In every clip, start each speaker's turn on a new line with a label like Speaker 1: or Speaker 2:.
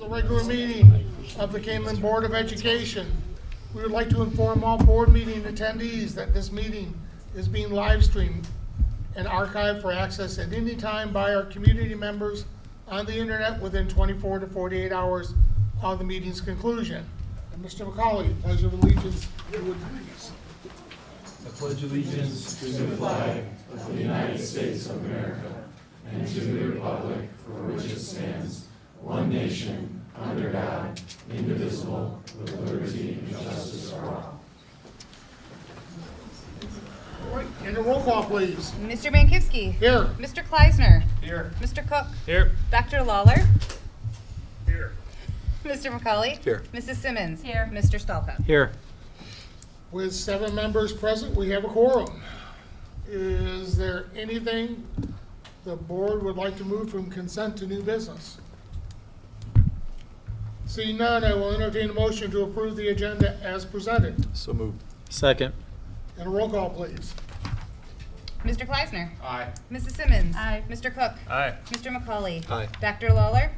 Speaker 1: The regular meeting of the Kaneland Board of Education. We would like to inform all board meeting attendees that this meeting is being live streamed and archived for access at any time by our community members on the internet within 24 to 48 hours of the meeting's conclusion. And Mr. McCauley, pledge of allegiance, if you would please.
Speaker 2: I pledge allegiance to the flag of the United States of America and to the republic for which it stands, one nation, under God, indivisible, with liberty and justice for all.
Speaker 1: All right, and a roll call, please.
Speaker 3: Mr. Mankivsky.
Speaker 1: Here.
Speaker 3: Mr. Kleisner.
Speaker 2: Here.
Speaker 3: Mr. Cook.
Speaker 2: Here.
Speaker 3: Dr. Lawler.
Speaker 1: Here.
Speaker 3: Mr. McCauley.
Speaker 2: Here.
Speaker 3: Mrs. Simmons. Here. Mr. Stalka.
Speaker 2: Here.
Speaker 1: With 7 members present, we have a quorum. Is there anything the board would like to move from consent to new business? Seeing none, I will entertain a motion to approve the agenda as presented.
Speaker 2: So moved. Second.
Speaker 1: And a roll call, please.
Speaker 3: Mr. Kleisner.
Speaker 2: Aye.
Speaker 3: Mrs. Simmons. Aye. Mr. Cook.
Speaker 2: Aye.
Speaker 3: Mr. McCauley.
Speaker 2: Aye.
Speaker 3: Dr. Lawler.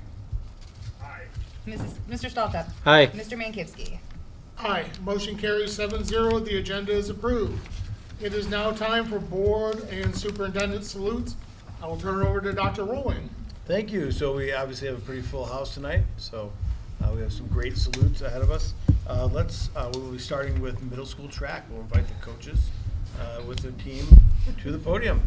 Speaker 3: Aye. Mr. Stalka.
Speaker 2: Aye.
Speaker 3: Mr. Mankivsky.
Speaker 1: Aye. Motion carries 7-0. The agenda is approved. It is now time for board and superintendent salutes. I will turn it over to Dr. Rowling.
Speaker 4: Thank you. So we obviously have a pretty full house tonight, so we have some great salutes ahead of us. We will be starting with middle school track. We'll invite the coaches with their team to the podium.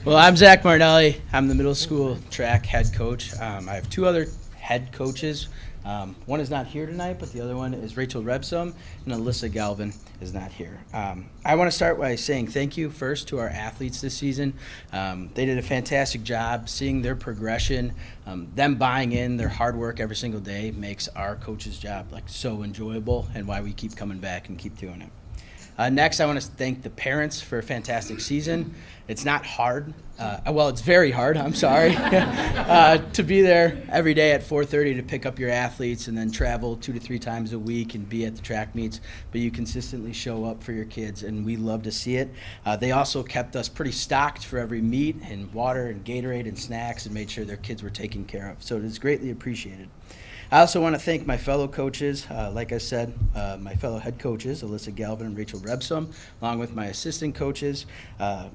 Speaker 5: Well, I'm Zach Marnelli. I'm the middle school track head coach. I have 2 other head coaches. One is not here tonight, but the other one is Rachel Rebsum, and Alyssa Galvin is not here. I want to start by saying thank you first to our athletes this season. They did a fantastic job seeing their progression. Them buying in, their hard work every single day makes our coach's job so enjoyable, and why we keep coming back and keep doing it. Next, I want to thank the parents for a fantastic season. It's not hard. It's very hard, I'm sorry, to be there every day at 4:30 to pick up your athletes and then travel 2 to 3 times a week and be at the track meets. But you consistently show up for your kids, and we love to see it. They also kept us pretty stocked for every meet, and water and Gatorade and snacks, and made sure their kids were taken care of. So it is greatly appreciated. I also want to thank my fellow coaches, like I said, my fellow head coaches, Alyssa Galvin and Rachel Rebsum, along with my assistant coaches,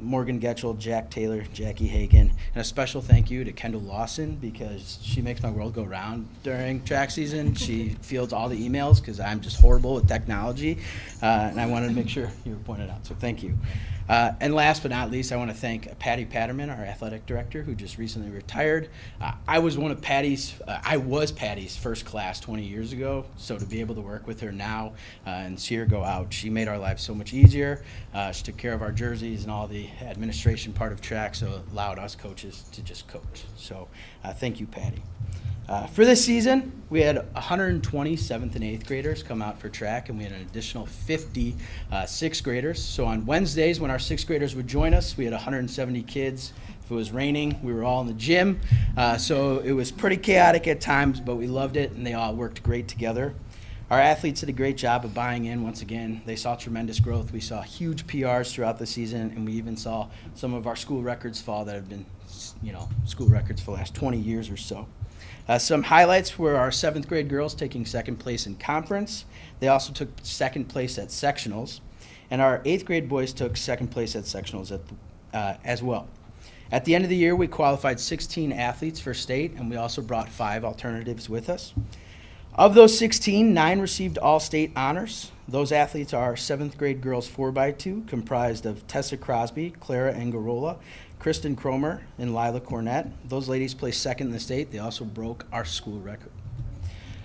Speaker 5: Morgan Getchell, Jack Taylor, Jackie Hagan, and a special thank you to Kendall Lawson, because she makes my world go round during track season. She fields all the emails because I'm just horrible with technology, and I wanted to make sure you were pointed out, so thank you. And last but not least, I want to thank Patty Patterman, our athletic director, who just recently retired. I was Patty's first class 20 years ago, so to be able to work with her now and see her go out, she made our lives so much easier. She took care of our jerseys and all the administration part of track, so it allowed us coaches to just coach. So thank you, Patty. For this season, we had 120 7th and 8th graders come out for track, and we had an additional 50 6th graders. So on Wednesdays, when our 6th graders would join us, we had 170 kids. If it was raining, we were all in the gym. So it was pretty chaotic at times, but we loved it, and they all worked great together. Our athletes did a great job of buying in once again. They saw tremendous growth. We saw huge PRs throughout the season, and we even saw some of our school records fall that have been, school records for the last 20 years or so. Some highlights were our 7th grade girls taking 2nd place in conference. They also took 2nd place at sectionals. And our 8th grade boys took 2nd place at sectionals as well. At the end of the year, we qualified 16 athletes for state, and we also brought 5 alternatives with us. Of those 16, 9 received all-state honors. Those athletes are 7th grade girls 4x2, comprised of Tessa Crosby, Clara Angarola, Kristen Cromer, and Lila Cornett. Those ladies placed 2nd in the state. They also broke our school record.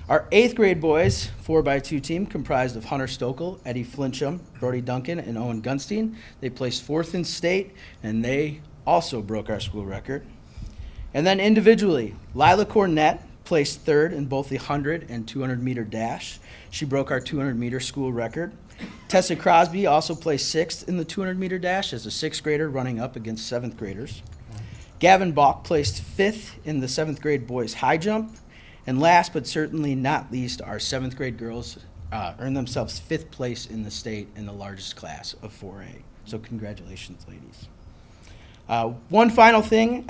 Speaker 5: Our 8th grade boys 4x2 team comprised of Hunter Stokel, Eddie Flincham, Brody Duncan, and Owen Gunstein. They placed 4th in state, and they also broke our school record. And then individually, Lila Cornett placed 3rd in both the 100 and 200 meter dash. She broke our 200 meter school record. Tessa Crosby also placed 6th in the 200 meter dash as a 6th grader running up against 7th graders. Gavin Balk placed 5th in the 7th grade boys high jump. And last but certainly not least, our 7th grade girls earned themselves 5th place in the state in the largest class of 4A. So congratulations, ladies. One final thing,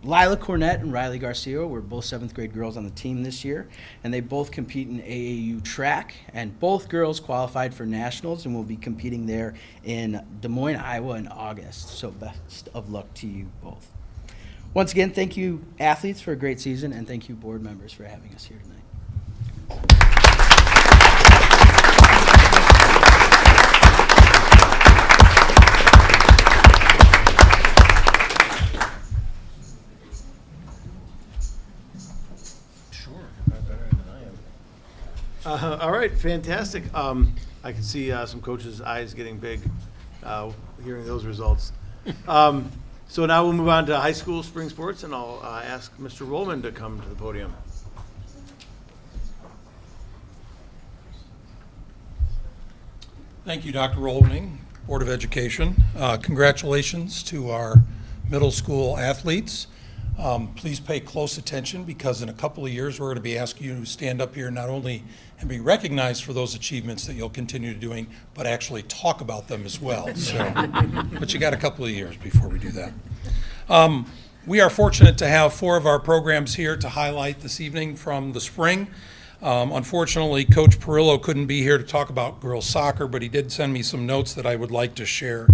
Speaker 5: Lila Cornett and Riley Garcia were both 7th grade girls on the team this year, and they both compete in AAU track, and both girls qualified for nationals and will be competing there in Des Moines, Iowa in August. So best of luck to you both. Once again, thank you athletes for a great season, and thank you board members for having us here tonight.
Speaker 4: All right, fantastic. I can see some coaches' eyes getting big hearing those results. So now we'll move on to high school spring sports, and I'll ask Mr. Rollman to come to the podium.
Speaker 6: Thank you, Dr. Rolding, Board of Education. Congratulations to our middle school athletes. Please pay close attention because in a couple of years we're going to be asking you to stand up here not only and be recognized for those achievements that you'll continue doing, but actually talk about them as well. So, but you got a couple of years before we do that. We are fortunate to have 4 of our programs here to highlight this evening from the spring. Unfortunately, Coach Perillo couldn't be here to talk about girls soccer, but he did send me some notes that I would like to share.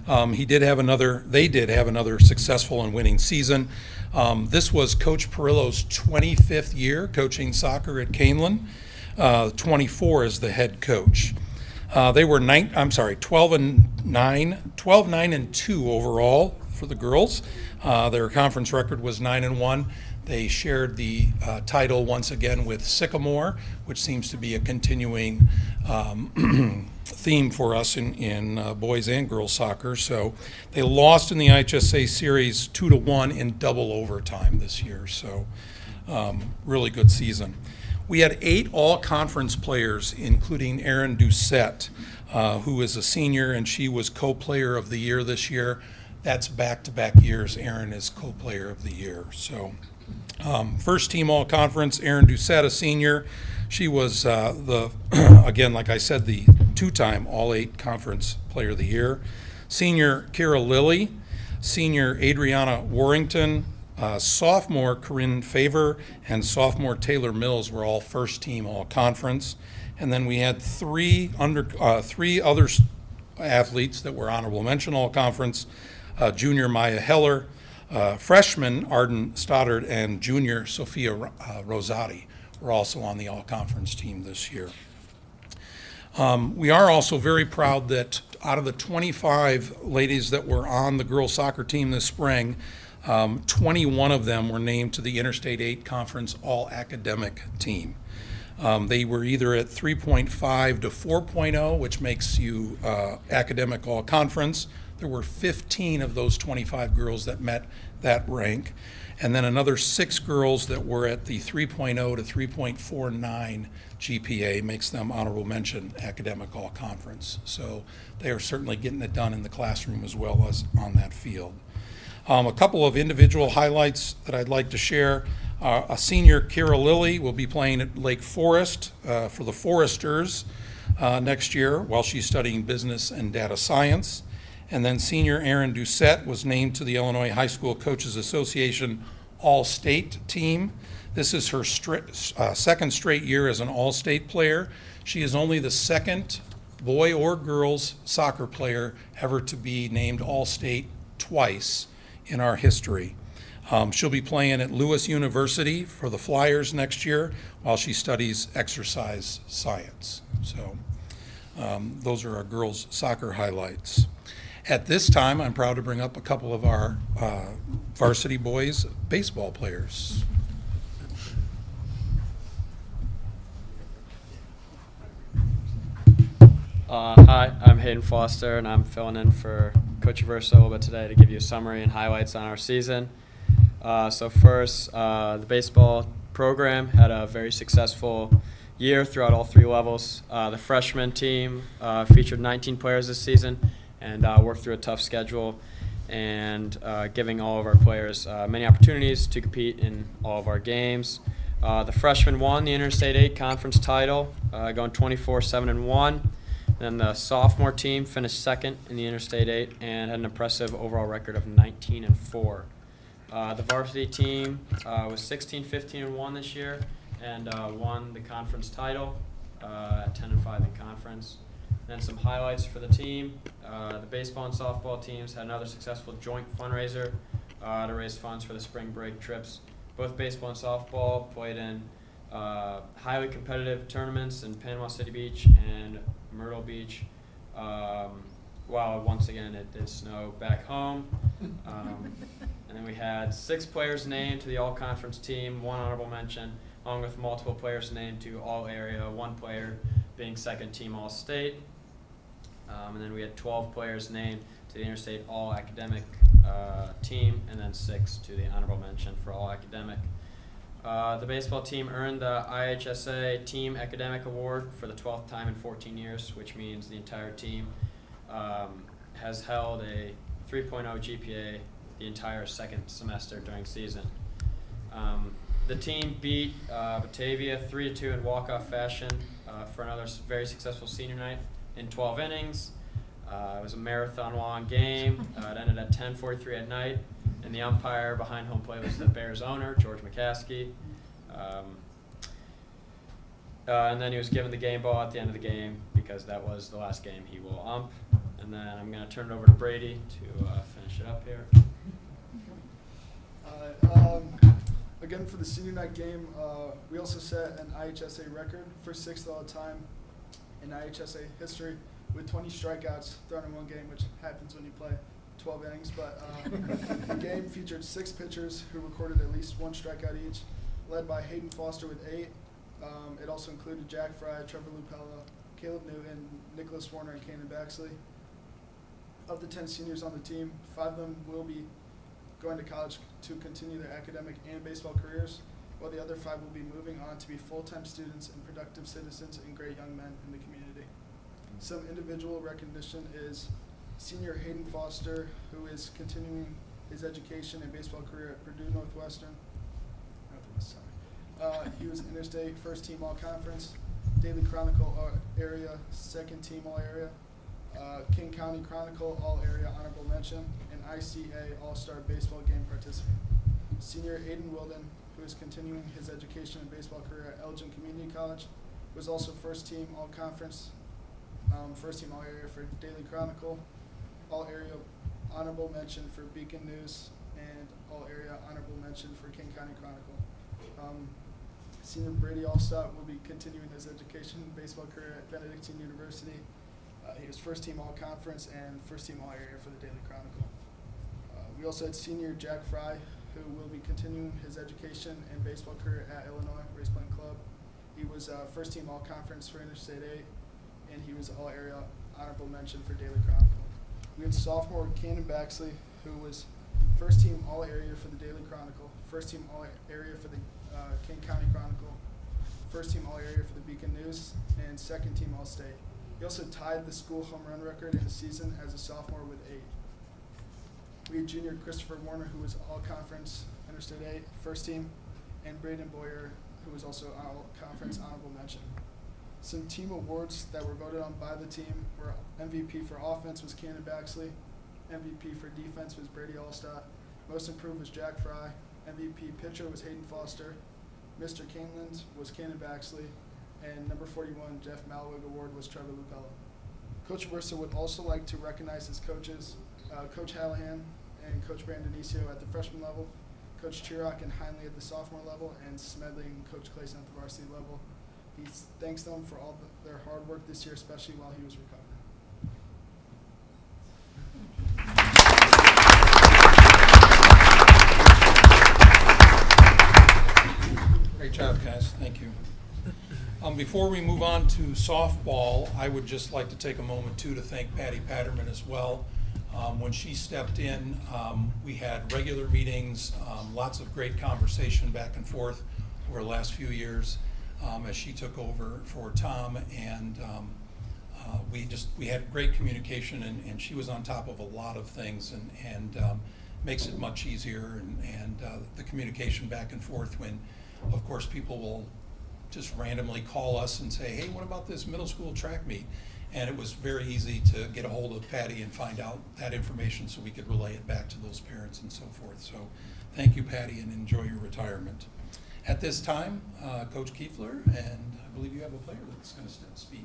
Speaker 6: They did have another successful and winning season. This was Coach Perillo's 25th year coaching soccer at Kaneland. 24 as the head coach. They were 12-9-2 overall for the girls. Their conference record was 9-1. They shared the title once again with Sycamore, which seems to be a continuing theme for us in boys and girls soccer. So they lost in the IHSA series 2-1 in double overtime this year. So really good season. We had 8 all-conference players, including Erin Doucette, who is a senior, and she was co-player of the year this year. That's back-to-back years Erin is co-player of the year. So first team all-conference, Erin Doucette, a senior. She was, again, like I said, the 2-time All-8 Conference Player of the Year. Senior Kira Lilly, senior Adriana Warrington, sophomore Corinne Favor, and sophomore Taylor Mills were all first team all-conference. And then we had 3 other athletes that were honorable mention all-conference, junior Maya Heller, freshman Arden Stoddard, and junior Sophia Rosati were also on the all-conference team this year. We are also very proud that out of the 25 ladies that were on the girls soccer team this spring, 21 of them were named to the Interstate 8 Conference All-Academic Team. They were either at 3.5 to 4.0, which makes you academic all-conference. There were 15 of those 25 girls that met that rank, and then another 6 girls that were at the 3.0 to 3.49 GPA makes them honorable mention academic all-conference. So they are certainly getting it done in the classroom as well as on that field. A couple of individual highlights that I'd like to share. A senior, Kira Lilly, will be playing at Lake Forest for the Foresters next year while she's studying business and data science. And then senior Erin Doucette was named to the Illinois High School Coaches Association All-State team. This is her second straight year as an All-State player. She is only the second boy or girls soccer player ever to be named All-State twice in our history. She'll be playing at Lewis University for the Flyers next year while she studies exercise science. So those are our girls' soccer highlights. At this time, I'm proud to bring up a couple of our varsity boys baseball players.
Speaker 7: Hi, I'm Hayden Foster, and I'm filling in for Coach Verso a little bit today to give you a summary and highlights on our season. So first, the baseball program had a very successful year throughout all 3 levels. The freshman team featured 19 players this season and worked through a tough schedule. and giving all of our players many opportunities to compete in all of our games. The freshmen won the Interstate 8 conference title, going 24-7-1. Then the sophomore team finished second in the Interstate 8 and had an impressive overall record of 19-4. The varsity team was 16-15-1 this year and won the conference title at 10-5 in conference. Then some highlights for the team. The baseball and softball teams had another successful joint fundraiser to raise funds for the spring break trips. Both baseball and softball played in highly competitive tournaments in Panama City Beach and Myrtle Beach. While once again it did snow back home. And then we had 6 players named to the all-conference team, 1 honorable mention, along with multiple players named to all-area, 1 player being second team all-state. And then we had 12 players named to the Interstate all-academic team, and then 6 to the honorable mention for all-academic. The baseball team earned the IHSA Team Academic Award for the 12th time in 14 years, which means the entire team has held a 3.0 GPA the entire second semester during season. The team beat Batavia 3-2 in walk-off fashion for another very successful senior night in 12 innings. It was a marathon-long game. It ended at 10:43 at night, and the umpire behind home plate was the Bears owner, George McCaskey. And then he was given the game ball at the end of the game because that was the last game he will ump. And then I'm going to turn it over to Brady to finish it up here.
Speaker 8: Again, for the senior night game, we also set an IHSA record for 6th all time in IHSA history with 20 strikeouts thrown in one game, which happens when you play 12 innings. But the game featured 6 pitchers who recorded at least 1 strikeout each, led by Hayden Foster with 8. It also included Jack Fry, Trevor Lupella, Caleb Newton, Nicholas Warner, and Kaneland Baxley. Of the 10 seniors on the team, 5 of them will be going to college to continue their academic and baseball careers, while the other 5 will be moving on to be full-time students and productive citizens and great young men in the community. Some individual recognition is senior Hayden Foster, who is continuing his education and baseball career at Purdue Northwestern. He was Interstate first team all-conference, Daily Chronicle all-area, second team all-area, King County Chronicle all-area honorable mention, and ICA all-star baseball game participant. Senior Aiden Wilden, who is continuing his education and baseball career at Elgin Community College, was also first team all-conference, first team all-area for Daily Chronicle, all-area honorable mention for Beacon News, and all-area honorable mention for King County Chronicle. Senior Brady Allstott will be continuing his education and baseball career at Benedictine University. He was first team all-conference and first team all-area for the Daily Chronicle. We also had senior Jack Fry, who will be continuing his education and baseball career at Illinois Race Playing Club. He was first team all-conference for Interstate 8, and he was all-area honorable mention for Daily Chronicle. We had sophomore Kaneland Baxley, who was first team all-area for the Daily Chronicle, first team all-area for the King County Chronicle, first team all-area for the Beacon News, and second team all-state. He also tied the school home run record in the season as a sophomore with 8. We had junior Christopher Warner, who was all-conference Interstate 8, first team, and Braden Boyer, who was also all-conference honorable mention. Some team awards that were voted on by the team were MVP for offense was Kaneland Baxley, MVP for defense was Brady Allstott, most improved was Jack Fry, MVP pitcher was Hayden Foster, Mr. Kaneland was Kaneland Baxley, and number 41 Jeff Malwig Award was Trevor Lupella. Coach Versa would also like to recognize his coaches, Coach Hallahan and Coach Brandonicio at the freshman level, Coach Chirok and Heinley at the sophomore level, and Smedley and Coach Clayson at the varsity level. He thanks them for all their hard work this year, especially while he was recovering.
Speaker 6: Great job, guys. Thank you. Before we move on to softball, I would just like to take a moment, too, to thank Patty Patterman as well. When she stepped in, we had regular meetings, lots of great conversation back and forth over the last few years as she took over for Tom, and we had great communication, and she was on top of a lot of things, and makes it much easier, and the communication back and forth when, of course, people will just randomly call us and say, hey, what about this middle school track meet? And it was very easy to get a hold of Patty and find out that information so we could relay it back to those parents and so forth. So thank you, Patty, and enjoy your retirement. At this time, Coach Kiefler, and I believe you have a player that's going to speak.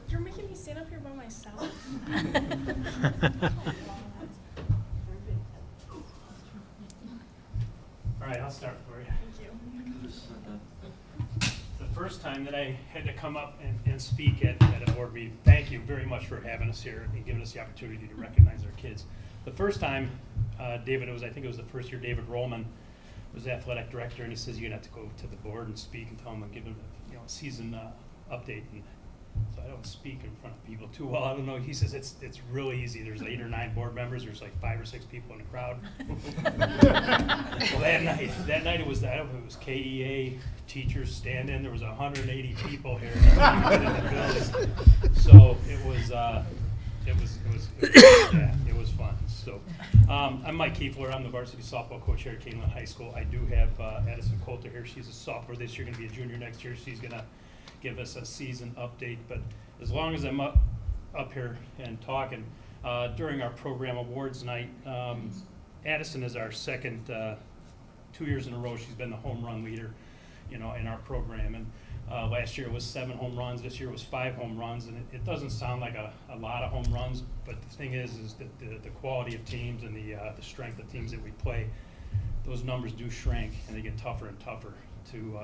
Speaker 9: You're making me stand up here by myself?
Speaker 10: All right, I'll start for you.
Speaker 9: Thank you.
Speaker 10: The first time that I had to come up and speak at a board meeting, thank you very much for having us here and giving us the opportunity to recognize our kids. The first time, David, I think it was the first year David Rollman was the athletic director, and he says you're gonna have to go to the board and speak and tell them and give them a season update. And so I don't speak in front of people too well. I don't know. He says it's really easy. There's 8 or 9 board members. There's like 5 or 6 people in the crowd. Well, that night it was KEA teachers stand-in. There was 180 people here in the building. So it was fun. So I'm Mike Kiefler. I'm the varsity softball coach here at Kaneland High School. I do have Addison Coulter here. She's a sophomore this year, going to be a junior next year. She's going to give us a season update. But as long as I'm up here and talking, during our program awards night, Addison is our second 2 years in a row. She's been the home run leader, in our program. And last year it was 7 home runs. This year it was 5 home runs. And it doesn't sound like a lot of home runs, but the thing is that the quality of teams and the strength of teams that we play, those numbers do shrink and they get tougher and tougher to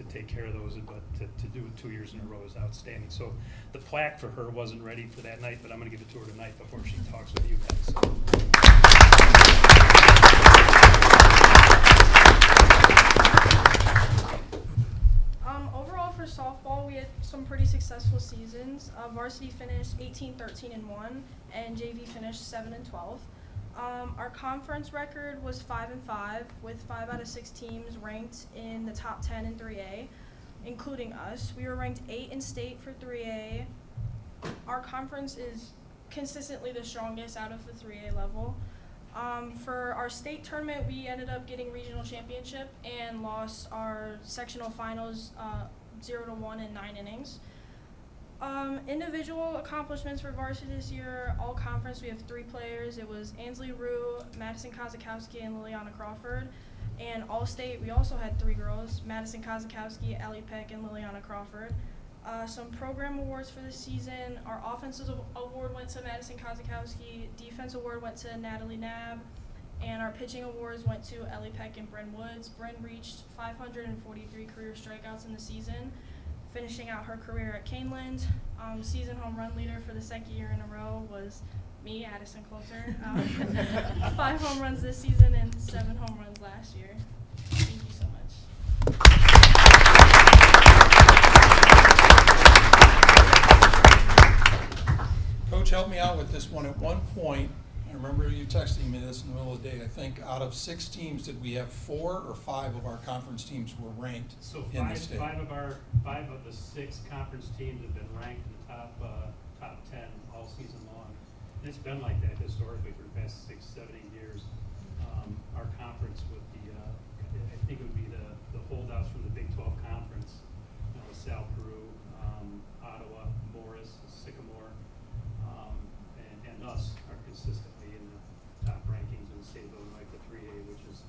Speaker 10: take care of those. But to do it 2 years in a row is outstanding. So the plaque for her wasn't ready for that night, but I'm going to give it to her tonight before she talks with you guys.
Speaker 9: Overall for softball, we had some pretty successful seasons. Varsity finished 18-13-1, and JV finished 7-12. Our conference record was 5-5, with 5 out of 6 teams ranked in the top 10 in 3A, including us. We were ranked 8 in state for 3A. Our conference is consistently the strongest out of the 3A level. For our state tournament, we ended up getting regional championship and lost our sectional finals 0-1 in 9 innings. Individual accomplishments for varsity this year, all conference, we have 3 players. It was Ansley Rue, Madison Kozakowski, and Liliana Crawford. And all state, we also had 3 girls, Madison Kozakowski, Ellie Peck, and Liliana Crawford. Some program awards for this season. Our offensive award went to Madison Kozakowski, defense award went to Natalie Nab, and our pitching awards went to Ellie Peck and Bryn Woods. Bryn reached 543 career strikeouts in the season, finishing out her career at Kaneland. Season home run leader for the second year in a row was me, Addison Coulter. 5 home runs this season and 7 home runs last year. Thank you so much.
Speaker 6: Coach, help me out with this one. At one point, I remember you texting me this in the middle of the day. I think out of 6 teams, did we have 4 or 5 of our conference teams were ranked
Speaker 10: So
Speaker 6: in the state?
Speaker 10: 5 of the 6 conference teams have been ranked in the top 10 all season long. And it's been like that historically for the past 6, 7, 8 years. Our conference with I think it would be the holdouts from the Big 12 conference, Sal Peru, Ottawa, Morris, Sycamore, and us are consistently in the top rankings in the state of Illinois for 3A, which is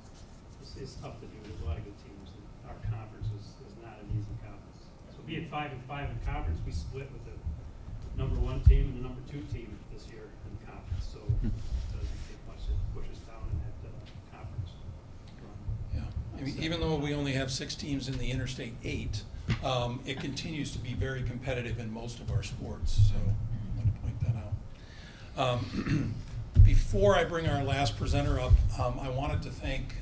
Speaker 10: tough to do. There's a lot of good teams. And our conference is not an easy conference. So being 5-5 in conference, we split with the number 1 team and the number 2 team this year in the conference. So it doesn't take much to push us down in that conference run.
Speaker 6: Yeah. I mean, even though we only have 6 teams in the Interstate 8, it continues to be very competitive in most of our sports. So I want to point that out. Before I bring our last presenter up, I wanted to thank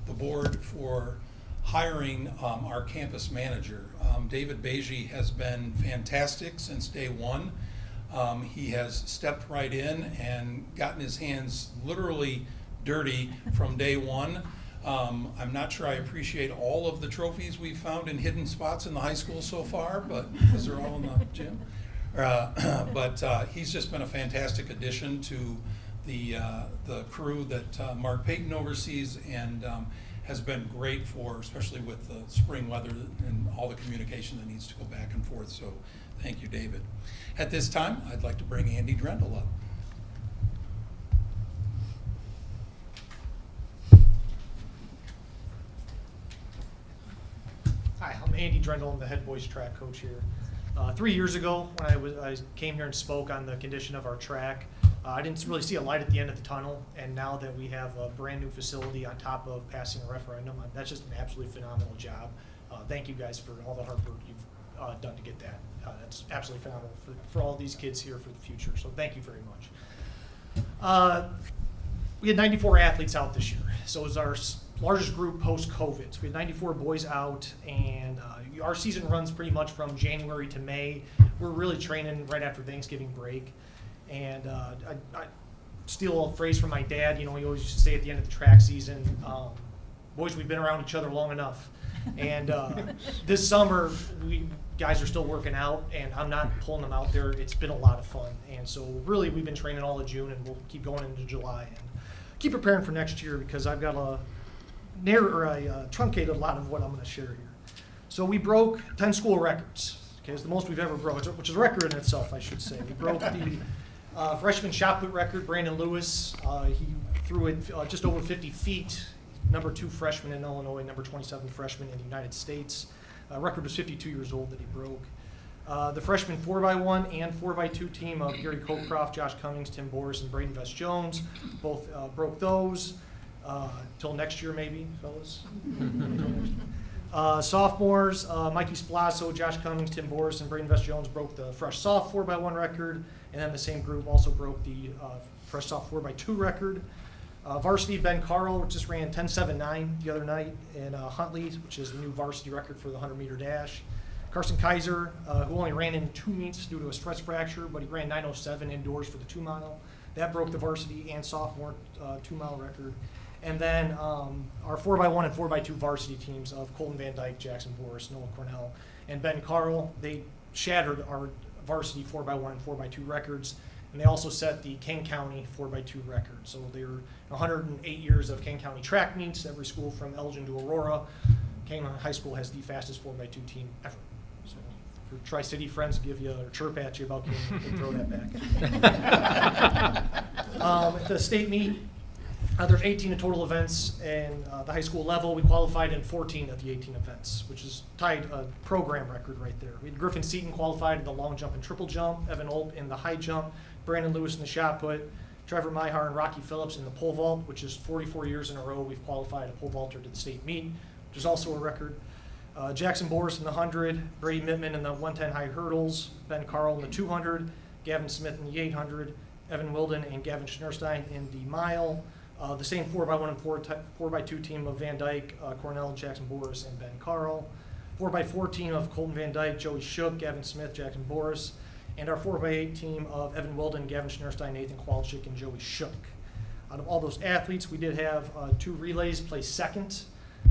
Speaker 6: the board for hiring our campus manager. David Beige has been fantastic since day one. He has stepped right in and gotten his hands literally dirty from day one. I'm not sure I appreciate all of the trophies we've found in hidden spots in the high school so far, but because they're all in the gym. But he's just been a fantastic addition to the crew that Mark Payton oversees, and has been great for, especially with the spring weather and all the communication that needs to go back and forth. So thank you, David. At this time, I'd like to bring Andy Drendel up.
Speaker 11: Hi, I'm Andy Drendel. I'm the head boys track coach here. 3 years ago, when I came here and spoke on the condition of our track, I didn't really see a light at the end of the tunnel, and now that we have a brand new facility on top of passing a referendum, that's just an absolutely phenomenal job. Thank you guys for all the hard work you've done to get that. That's absolutely phenomenal for all these kids here for the future, so thank you very much. We had 94 athletes out this year, so it was our largest group post-COVID. So we had 94 boys out, and our season runs pretty much from January to May. We're really training right after Thanksgiving break. And I steal a phrase from my dad. He always used to say at the end of the track season, boys, we've been around each other long enough. And this summer, guys are still working out, and I'm not pulling them out there. It's been a lot of fun. And so really, we've been training all of June, and we'll keep going into July. And keep preparing for next year, because I've got truncated a lot of what I'm going to share here. So we broke 10 school records. Okay, it's the most we've ever broke, which is a record in itself, I should say. We broke the freshman shot put record. Brandon Lewis, he threw it just over 50 feet. Number 2 freshman in Illinois, number 27 freshman in the United States. Record was 52 years old that he broke. The freshman 4x1 and 4x2 team of Gary Cockcroft, Josh Cummings, Tim Boris, and Braden Vest Jones both broke those. Till next year, maybe, fellas. Sophomores, Mikey Spalasso, Josh Cummings, Tim Boris, and Braden Vest Jones broke the fresh soft 4x1 record, and then the same group also broke the fresh soft 4x2 record. Varsity Ben Carl just ran 10.79 the other night in Huntley, which is the new varsity record for the 100-meter dash. Carson Kaiser, who only ran in 2 meets due to a stress fracture, but he ran 9:07 indoors for the 2-mile. That broke the varsity and sophomore 2-mile record. And then our 4x1 and 4x2 varsity teams of Colton Van Dyke, Jackson Boris, Noah Cornell, and Ben Carl, they shattered our varsity 4x1 and 4x2 records, and they also set the King County 4x2 record. So they're 108 years of King County track meets, every school from Elgin to Aurora. Kaneland High School has the fastest 4x2 team ever. So if your Tri-City friends give you or chirp at you about Kaneland, you can throw that back. At the state meet, there's 18 total events, and the high school level, we qualified in 14 of the 18 events, which is tied a program record right there. We had Griffin Seaton qualified in the long jump and triple jump, Evan Olp in the high jump, Brandon Lewis in the shot put, Trevor Myhar and Rocky Phillips in the pole vault, which is 44 years in a row we've qualified a pole vaulter to the state meet, which is also a record. Jackson Boris in the 100, Brady Mittman in the 110 high hurdles, Ben Carl in the 200, Gavin Smith in the 800, Evan Wilden and Gavin Schnurstein in the mile. The same 4x1 and 4x2 team of Van Dyke, Cornell, Jackson Boris, and Ben Carl. 4x4 team of Colton Van Dyke, Joey Shook, Gavin Smith, Jackson Boris. And our 4x8 team of Evan Wilden, Gavin Schnurstein, Nathan Kowalczyk, and Joey Shook. Out of all those athletes, we did have 2 relays place second.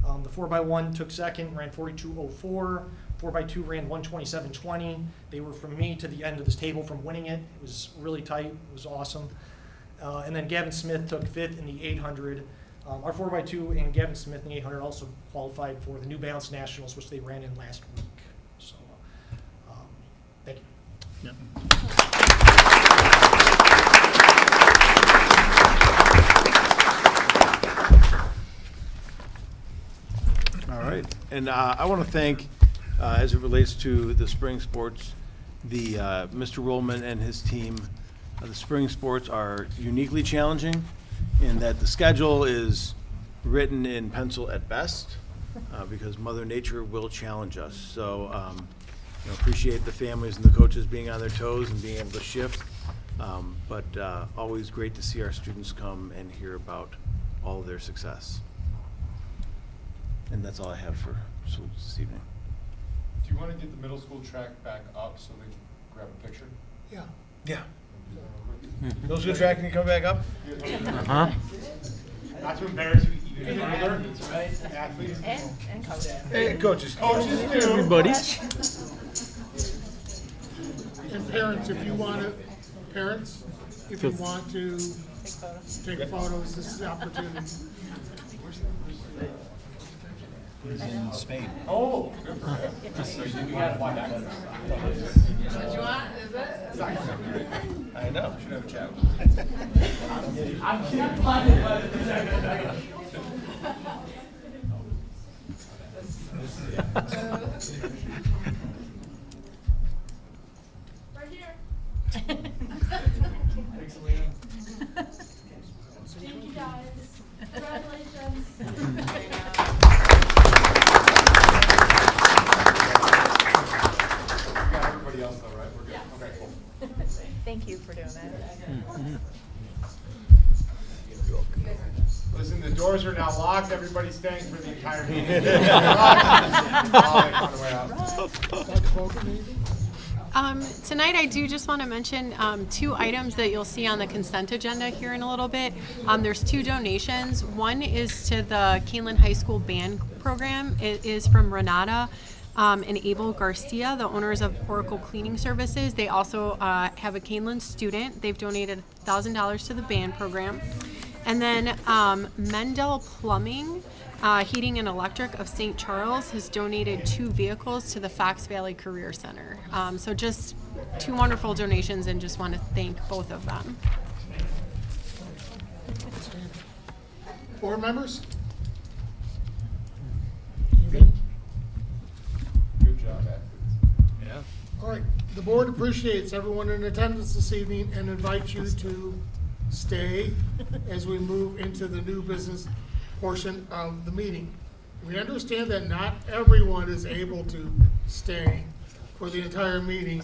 Speaker 11: The 4x1 took second, ran 42.04. 4x2 ran 127.20. They were from me to the end of this table from winning it. It was really tight. It was awesome. And then Gavin Smith took 5th in the 800. Our 4x2 and Gavin Smith in the 800 also qualified for the New Balance Nationals, which they ran in last week. So, thank you.
Speaker 2: Yeah.
Speaker 4: All right, and I want to thank, as it relates to the spring sports, the Mr. Rollman and his team. The spring sports are uniquely challenging in that the schedule is written in pencil at best, because Mother Nature will challenge us. So appreciate the families and the coaches being on their toes and being able to shift. But always great to see our students come and hear about all of their success. And that's all I have for salutes this evening.
Speaker 12: Do you want to get the middle school track back up so they can grab a picture?
Speaker 1: Yeah.
Speaker 4: Yeah. Middle school track, can you come back up?
Speaker 2: Not to embarrass you even further. Athletes.
Speaker 3: And coaches.
Speaker 4: Hey, coaches.
Speaker 5: Everybody.
Speaker 1: And parents, if you want to take photos, this is the opportunity.
Speaker 4: He's in Spain.
Speaker 2: Oh.
Speaker 4: I know.
Speaker 9: Right here. Thank you guys. Congratulations.
Speaker 2: Everybody else though, right? We're good? Okay, cool.
Speaker 3: Thank you for doing that.
Speaker 2: Listen, the doors are now locked. Everybody's staying for the entire meeting.
Speaker 12: Tonight, I do just want to mention two items that you'll see on the consent agenda here in a little bit. There's two donations. One is to the Kaneland High School band program. It is from Renata and Abel Garcia, the owners of Oracle Cleaning Services. They also have a Kaneland student. They've donated $1,000 to the band program. And then Mendel Plumbing, Heating and Electric of St. Charles has donated 2 vehicles to the Fox Valley Career Center. So just 2 wonderful donations, and just want to thank both of them.
Speaker 1: Board members? Anything?
Speaker 2: Good job, athletes.
Speaker 4: Yeah.
Speaker 1: All right, the board appreciates everyone in attendance this evening and invites you to stay as we move into the new business portion of the meeting. We understand that not everyone is able to stay for the entire meeting,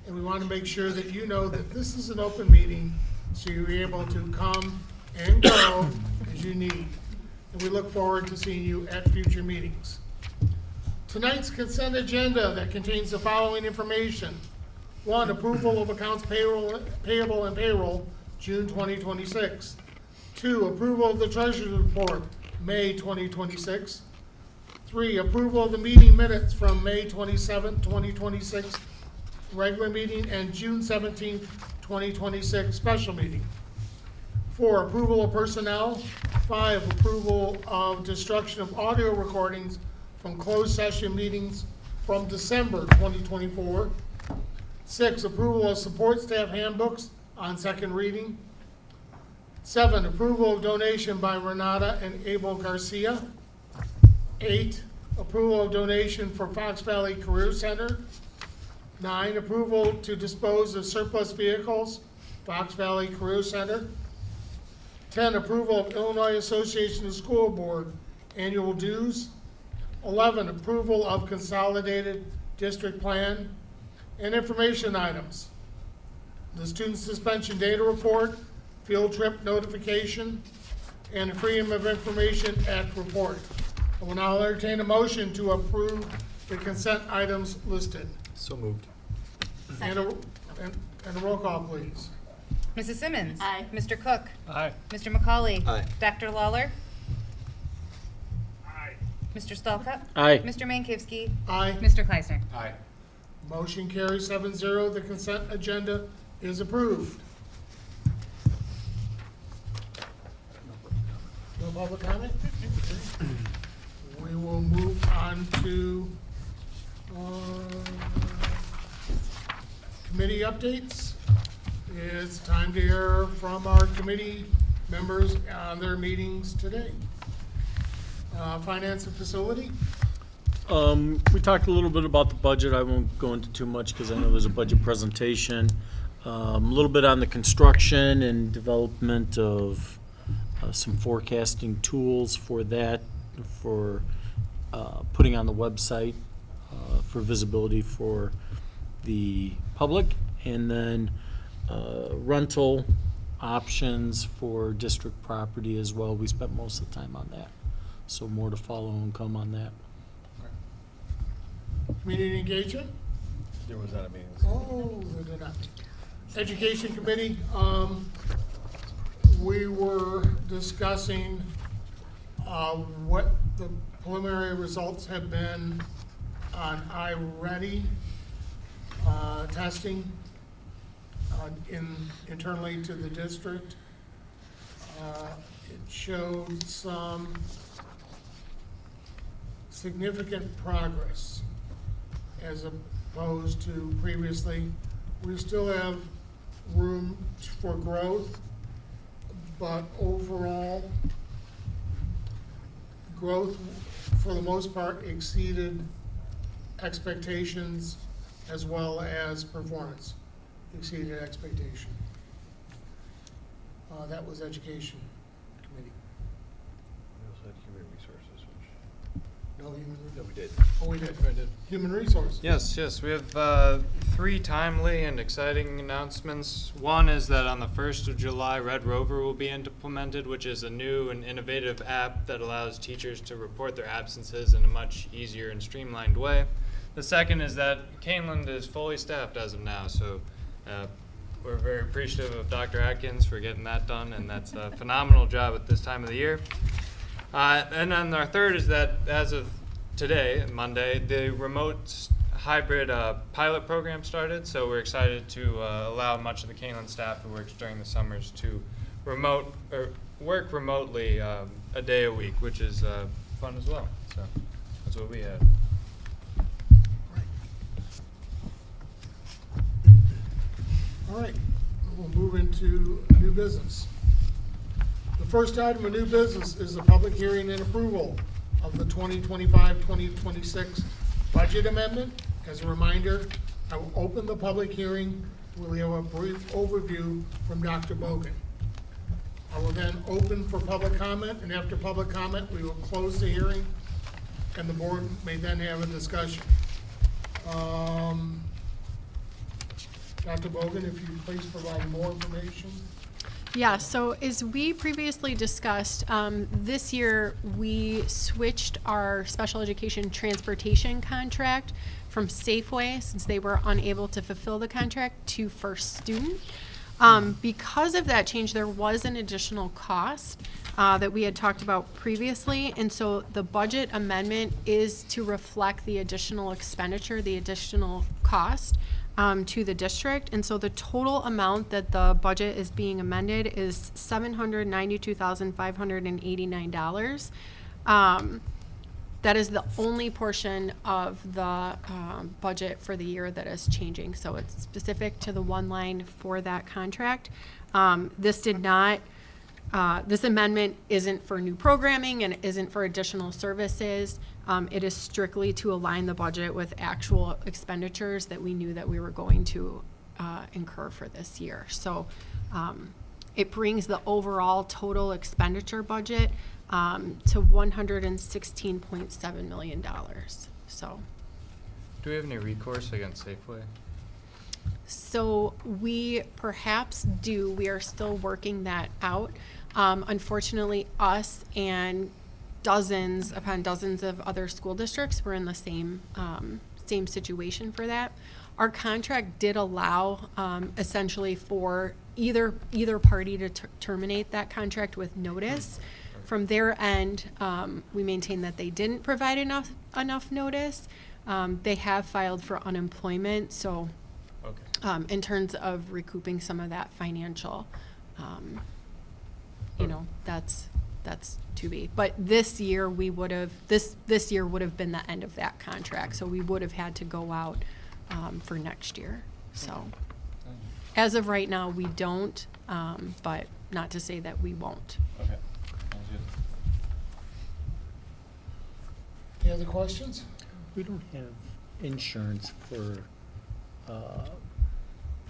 Speaker 1: and we want to make sure that you know that this is an open meeting, so you're able to come and go as you need. And we look forward to seeing you at future meetings. Tonight's consent agenda that contains the following information. 1, approval of accounts payable and payroll, June 2026. 2, approval of the treasurer's report, May 2026. 3, approval of the meeting minutes from May 27, 2026, regular meeting, and June 17, 2026, special meeting. 4, approval of personnel. 5, approval of destruction of audio recordings from closed session meetings from December 2024. 6, approval of support staff handbooks on second reading. 7, approval of donation by Renata and Abel Garcia. 8, approval of donation for Fox Valley Career Center. 9, approval to dispose of surplus vehicles, Fox Valley Career Center. 10, approval of Illinois Association of School Board annual dues. 11, approval of consolidated district plan. And information items. The student suspension data report, field trip notification, and Freedom of Information Act report. I will now entertain a motion to approve the consent items listed.
Speaker 4: So moved.
Speaker 1: And a roll call, please.
Speaker 3: Mrs. Simmons.
Speaker 12: Aye.
Speaker 3: Mr. Cook.
Speaker 4: Aye.
Speaker 3: Mr. McCauley.
Speaker 4: Aye.
Speaker 3: Dr. Lawler.
Speaker 10: Aye.
Speaker 3: Mr. Stalcup.
Speaker 5: Aye.
Speaker 3: Mr. Mankivsky.
Speaker 1: Aye.
Speaker 3: Mr. Kleisner.
Speaker 2: Aye.
Speaker 1: Motion carries 7-0. The consent agenda is approved. No public comment? We will move on to committee updates. It's time to hear from our committee members on their meetings today. Finance and facility?
Speaker 13: We talked a little bit about the budget. I won't go into too much because I know there's a budget presentation. A little bit on the construction and development of some forecasting tools for that, for putting on the website for visibility for the public, and then rental options for district property as well. We spent most of the time on that. So more to follow and come on that.
Speaker 1: Community engagement?
Speaker 4: There was not a meeting.
Speaker 1: Oh, there did not. Education Committee, we were discussing what the preliminary results have been on iReady testing internally to the district. It showed some significant progress as opposed to previously. We still have room for growth, but overall, growth for the most part exceeded expectations as well as performance exceeded expectation. That was Education Committee.
Speaker 4: We also had human resources, which.
Speaker 1: No, human.
Speaker 4: No, we did.
Speaker 1: Oh, we did. Human Resources.
Speaker 7: Yes, we have 3 timely and exciting announcements. One is that on the 1st of July, Red Rover will be implemented, which is a new and innovative app that allows teachers to report their absences in a much easier and streamlined way. The second is that Kaneland is fully staffed as of now, so we're very appreciative of Dr. Atkins for getting that done, and that's a phenomenal job at this time of the year. And then our third is that as of today, Monday, the remote hybrid pilot program started, so we're excited to allow much of the Kaneland staff who works during the summers to work remotely a day a week, which is fun as well. So that's what we had.
Speaker 1: All right, we'll move into new business. The first item of new business is the public hearing and approval of the 2025-2026 budget amendment. As a reminder, I will open the public hearing. We'll have a brief overview from Dr. Bogan. I will then open for public comment, and after public comment, we will close the hearing, and the board may then have a discussion. Dr. Bogan, if you please provide more information.
Speaker 12: Yeah, so as we previously discussed, this year we switched our special education transportation contract from Safeway, since they were unable to fulfill the contract, to First Student. Because of that change, there was an additional cost that we had talked about previously, and so the budget amendment is to reflect the additional expenditure, the additional cost to the district. And so the total amount that the budget is being amended is $792,589. That is the only portion of the budget for the year that is changing. So it's specific to the one line for that contract. This amendment isn't for new programming and isn't for additional services. It is strictly to align the budget with actual expenditures that we knew that we were going to incur for this year. So it brings the overall total expenditure budget to $116.7 million. So.
Speaker 7: Do we have any recourse against Safeway?
Speaker 12: So we perhaps do. We are still working that out. Unfortunately, us and dozens upon dozens of other school districts were in the same situation for that. Our contract did allow essentially for either party to terminate that contract with notice. From their end, we maintain that they didn't provide enough notice. They have filed for unemployment, so
Speaker 7: Okay.
Speaker 12: in terms of recouping some of that financial, that's to be. But this year we would have this year would have been the end of that contract, so we would have had to go out for next year. So as of right now, we don't, but not to say that we won't.
Speaker 7: Okay. Sounds good.
Speaker 1: Any other questions?
Speaker 13: We don't have insurance for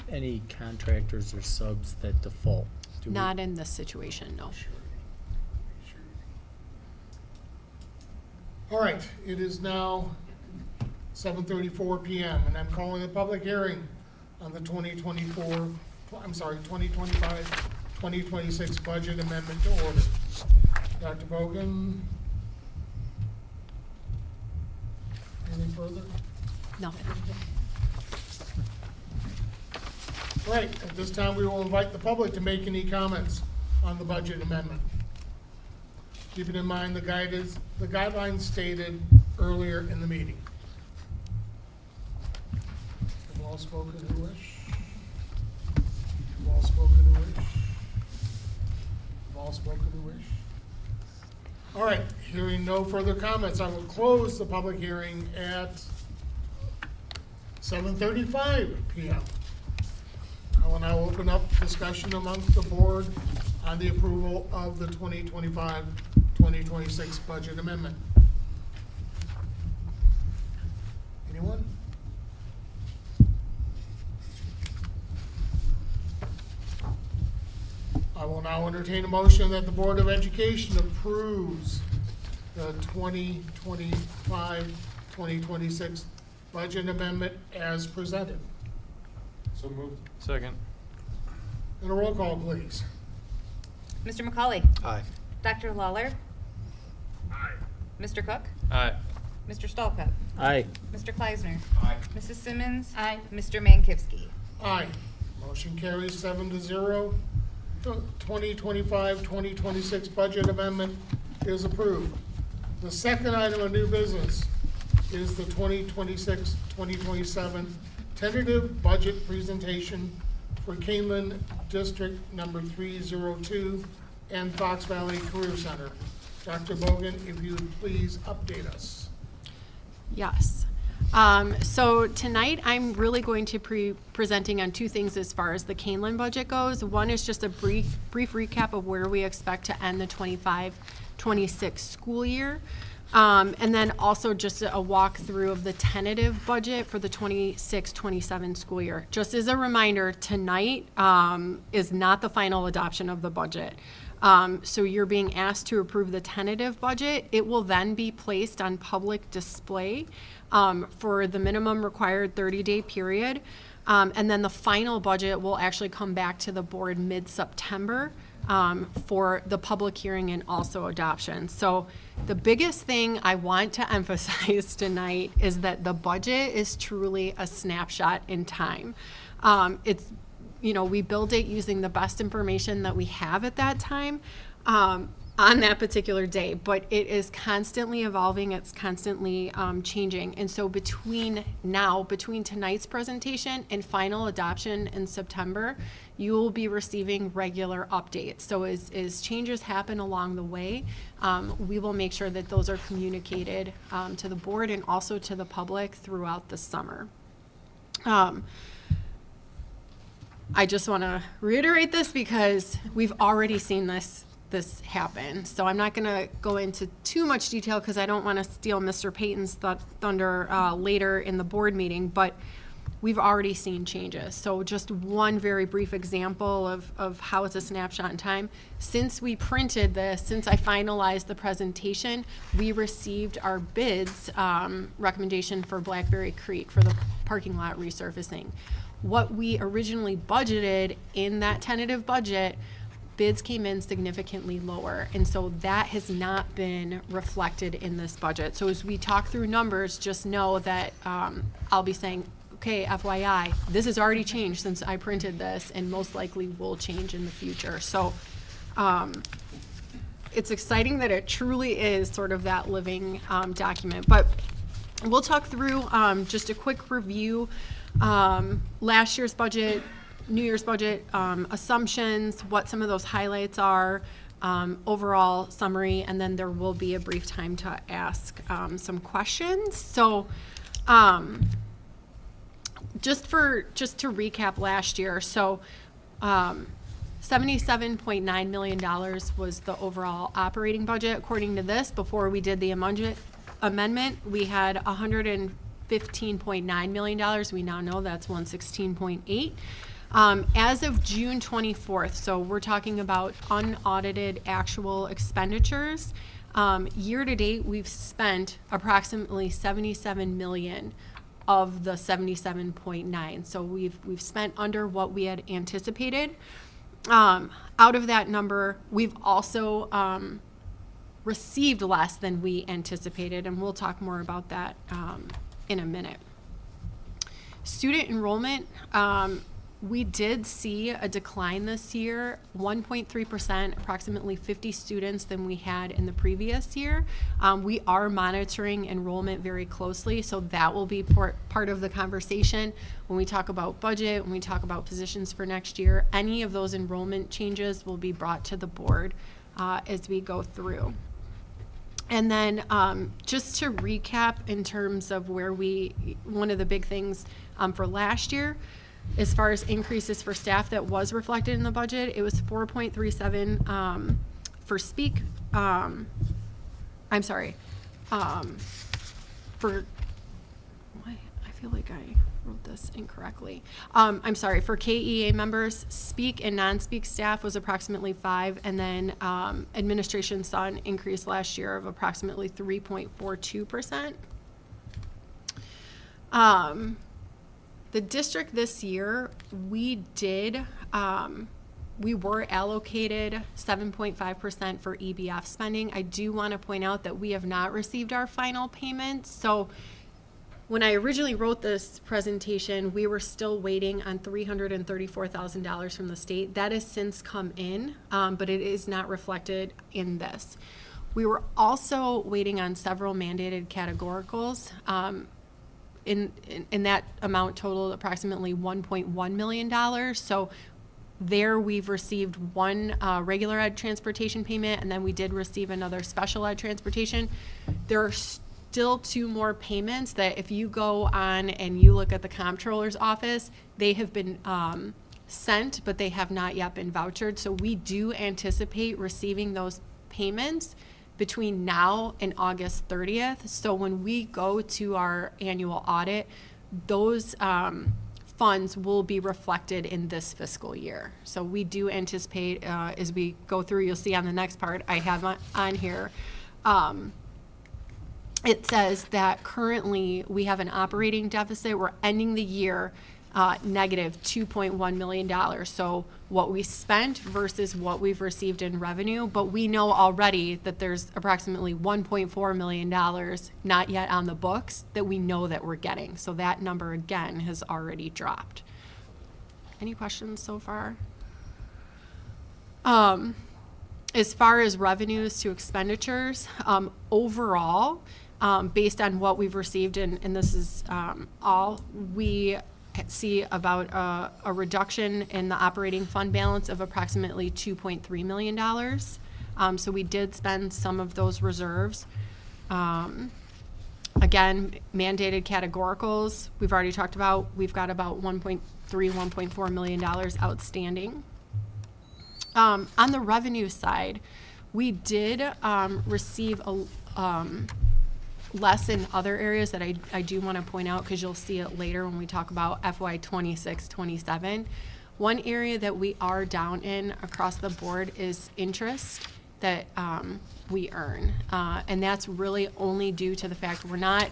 Speaker 13: any contractors or subs that default, do we?
Speaker 12: Not in this situation, no.
Speaker 1: All right, it is now 7:34 p.m. and I'm calling a public hearing on the 2025-2026 budget amendment to order. Dr. Bogan? Anything further?
Speaker 12: Nothing.
Speaker 1: Right, at this time, we will invite the public to make any comments on the budget amendment. Keeping in mind the guidelines stated earlier in the meeting. Have all spoken who wish? Have all spoken who wish? Have all spoken who wish? All right, hearing no further comments, I will close the public hearing at 7:35 p.m. I will now open up discussion amongst the board on the approval of the 2025-2026 budget amendment. Anyone? I will now entertain a motion that the Board of Education approves the 2025-2026 budget amendment as presented.
Speaker 2: So moved.
Speaker 7: Second.
Speaker 1: And a roll call, please.
Speaker 3: Mr. McCauley?
Speaker 4: Aye.
Speaker 3: Dr. Lawler?
Speaker 2: Aye.
Speaker 3: Mr. Cook?
Speaker 7: Aye.
Speaker 3: Mr. Stallcup?
Speaker 13: Aye.
Speaker 3: Mr. Kleisner?
Speaker 2: Aye.
Speaker 3: Mrs. Simmons? Aye. Mr. Mankivsky?
Speaker 1: Aye. Motion carries 7-0. 2025-2026 budget amendment is approved. The second item of new business is the 2026-2027 tentative budget presentation for Kaneland District Number 302 and Fox Valley Career Center. Dr. Bogan, if you would please update us.
Speaker 12: Yes. So tonight I'm really going to be presenting on two things as far as the Kaneland budget goes. One is just a brief recap of where we expect to end the 25-26 school year. And then also just a walkthrough of the tentative budget for the 26-27 school year. Just as a reminder, tonight is not the final adoption of the budget. So you're being asked to approve the tentative budget. It will then be placed on public display for the minimum required 30-day period. And then the final budget will actually come back to the board mid-September for the public hearing and also adoption. So the biggest thing I want to emphasize tonight is that the budget is truly a snapshot in time. It's, we build it using the best information that we have at that time on that particular day, but it is constantly evolving, it's constantly changing. And so between tonight's presentation and final adoption in September, you will be receiving regular updates. So as changes happen along the way, we will make sure that those are communicated to the board and also to the public throughout the summer. I just want to reiterate this because we've already seen this happen. So I'm not going to go into too much detail because I don't want to steal Mr. Payton's thunder later in the board meeting, but we've already seen changes. So just one very brief example of how it's a snapshot in time. Since we printed this, since I finalized the presentation, we received our bids recommendation for Blackberry Creek for the parking lot resurfacing. What we originally budgeted in that tentative budget, bids came in significantly lower, and so that has not been reflected in this budget. So as we talk through numbers, just know that I'll be saying, okay, FYI, this has already changed since I printed this and most likely will change in the future. So it's exciting that it truly is sort of that living document. But we'll talk through just a quick review. Last year's budget, New Year's budget, assumptions, what some of those highlights are, overall summary, and then there will be a brief time to ask some questions. So just to recap last year, so $77.9 million was the overall operating budget. According to this, before we did the amendment, we had $115.9 million. We now know that's 116.8. As of June 24th, so we're talking about unaudited actual expenditures. Year to date, we've spent approximately $77 million of the 77.9. So we've spent under what we had anticipated. Out of that number, we've also received less than we anticipated, and we'll talk more about that in a minute. Student enrollment We did see a decline this year, 1.3%, approximately 50 students than we had in the previous year. We are monitoring enrollment very closely, so that will be part of the conversation when we talk about budget, when we talk about positions for next year. Any of those enrollment changes will be brought to the board as we go through. And then just to recap in terms of where one of the big things for last year, as far as increases for staff that was reflected in the budget, it was 4.37 for speak. I'm sorry. For why I feel like I wrote this incorrectly. I'm sorry. For KEA members, speak and non-speak staff was approximately 5, and then administration saw an increase last year of approximately 3.42%. The district this year, we were allocated 7.5% for EBF spending. I do want to point out that we have not received our final payment. So when I originally wrote this presentation, we were still waiting on $334,000 from the state. That has since come in, but it is not reflected in this. We were also waiting on several mandated categoricals. In that amount totaled approximately $1.1 million. So there we've received one regular ed transportation payment, and then we did receive another special ed transportation. There are still 2 more payments that if you go on and you look at the comptroller's office, they have been sent, but they have not yet been vouchered. So we do anticipate receiving those payments between now and August 30th. So when we go to our annual audit, those funds will be reflected in this fiscal year. So we do anticipate as we go through, you'll see on the next part I have on here, it says that currently we have an operating deficit. We're ending the year negative $2.1 million. So what we spent versus what we've received in revenue, but we know already that there's approximately $1.4 million not yet on the books that we know that we're getting. So that number again has already dropped. Any questions so far? As far as revenues to expenditures, overall, based on what we've received, and this is all, we see about a reduction in the operating fund balance of approximately $2.3 million. So we did spend some of those reserves. Again, mandated categoricals, we've already talked about. We've got about $1.4 million outstanding. On the revenue side, we did receive less in other areas that I do want to point out because you'll see it later when we talk about FY 26-27. One area that we are down in across the board is interest that we earn. And that's really only due to the fact we're not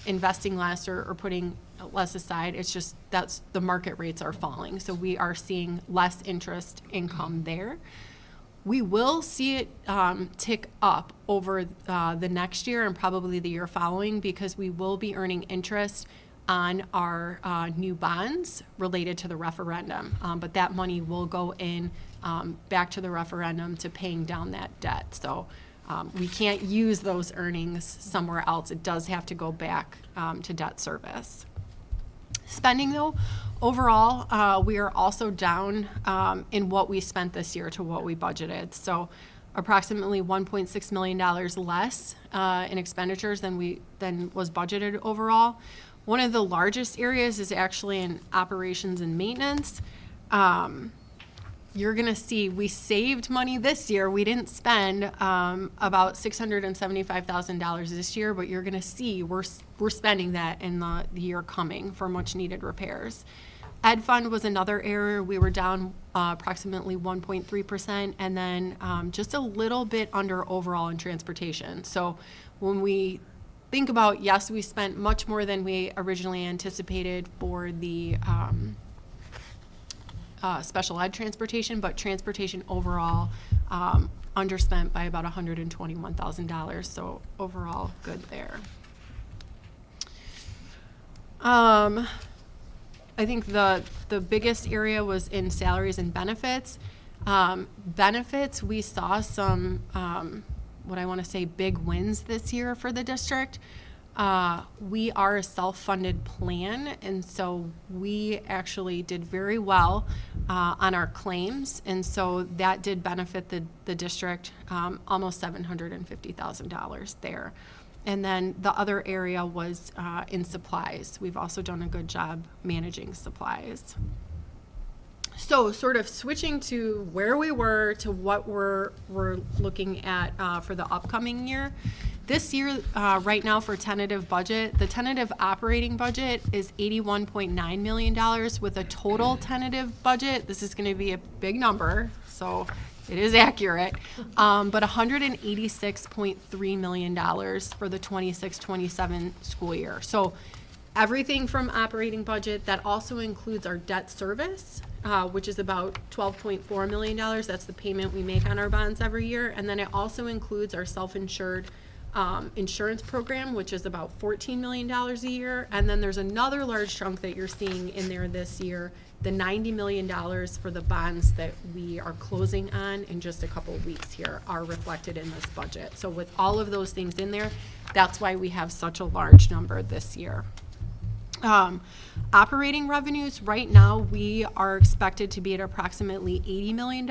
Speaker 12: investing less or putting less aside. It's just that's the market rates are falling. So we are seeing less interest income there. We will see it tick up over the next year and probably the year following because we will be earning interest on our new bonds related to the referendum. But that money will go in back to the referendum to paying down that debt. So we can't use those earnings somewhere else. It does have to go back to debt service. Spending though, overall, we are also down in what we spent this year to what we budgeted. So approximately $1.6 million less in expenditures than was budgeted overall. One of the largest areas is actually in operations and maintenance. You're gonna see we saved money this year. We didn't spend about $675,000 this year, but you're gonna see we're spending that in the year coming for much needed repairs. Ed fund was another area. We were down approximately 1.3%, and then just a little bit under overall in transportation. So when we think about, yes, we spent much more than we originally anticipated for the special ed transportation, but transportation overall underspent by about $121,000. So overall, good there. I think the biggest area was in salaries and benefits. Benefits, we saw some, what I want to say, big wins this year for the district. We are a self-funded plan, and so we actually did very well on our claims, and so that did benefit the district, almost $750,000 there. And then the other area was in supplies. We've also done a good job managing supplies. So sort of switching to where we were to what we're looking at for the upcoming year. This year, right now for tentative budget, the tentative operating budget is $81.9 million with a total tentative budget. This is going to be a big number, so it is accurate, but $186.3 million for the 26-27 school year. So everything from operating budget, that also includes our debt service, which is about $12.4 million. That's the payment we make on our bonds every year. And then it also includes our self-insured insurance program, which is about $14 million a year. And then there's another large chunk that you're seeing in there this year, the $90 million for the bonds that we are closing on in just a couple of weeks here are reflected in this budget. So with all of those things in there, that's why we have such a large number this year. Operating revenues, right now, we are expected to be at approximately $80 million.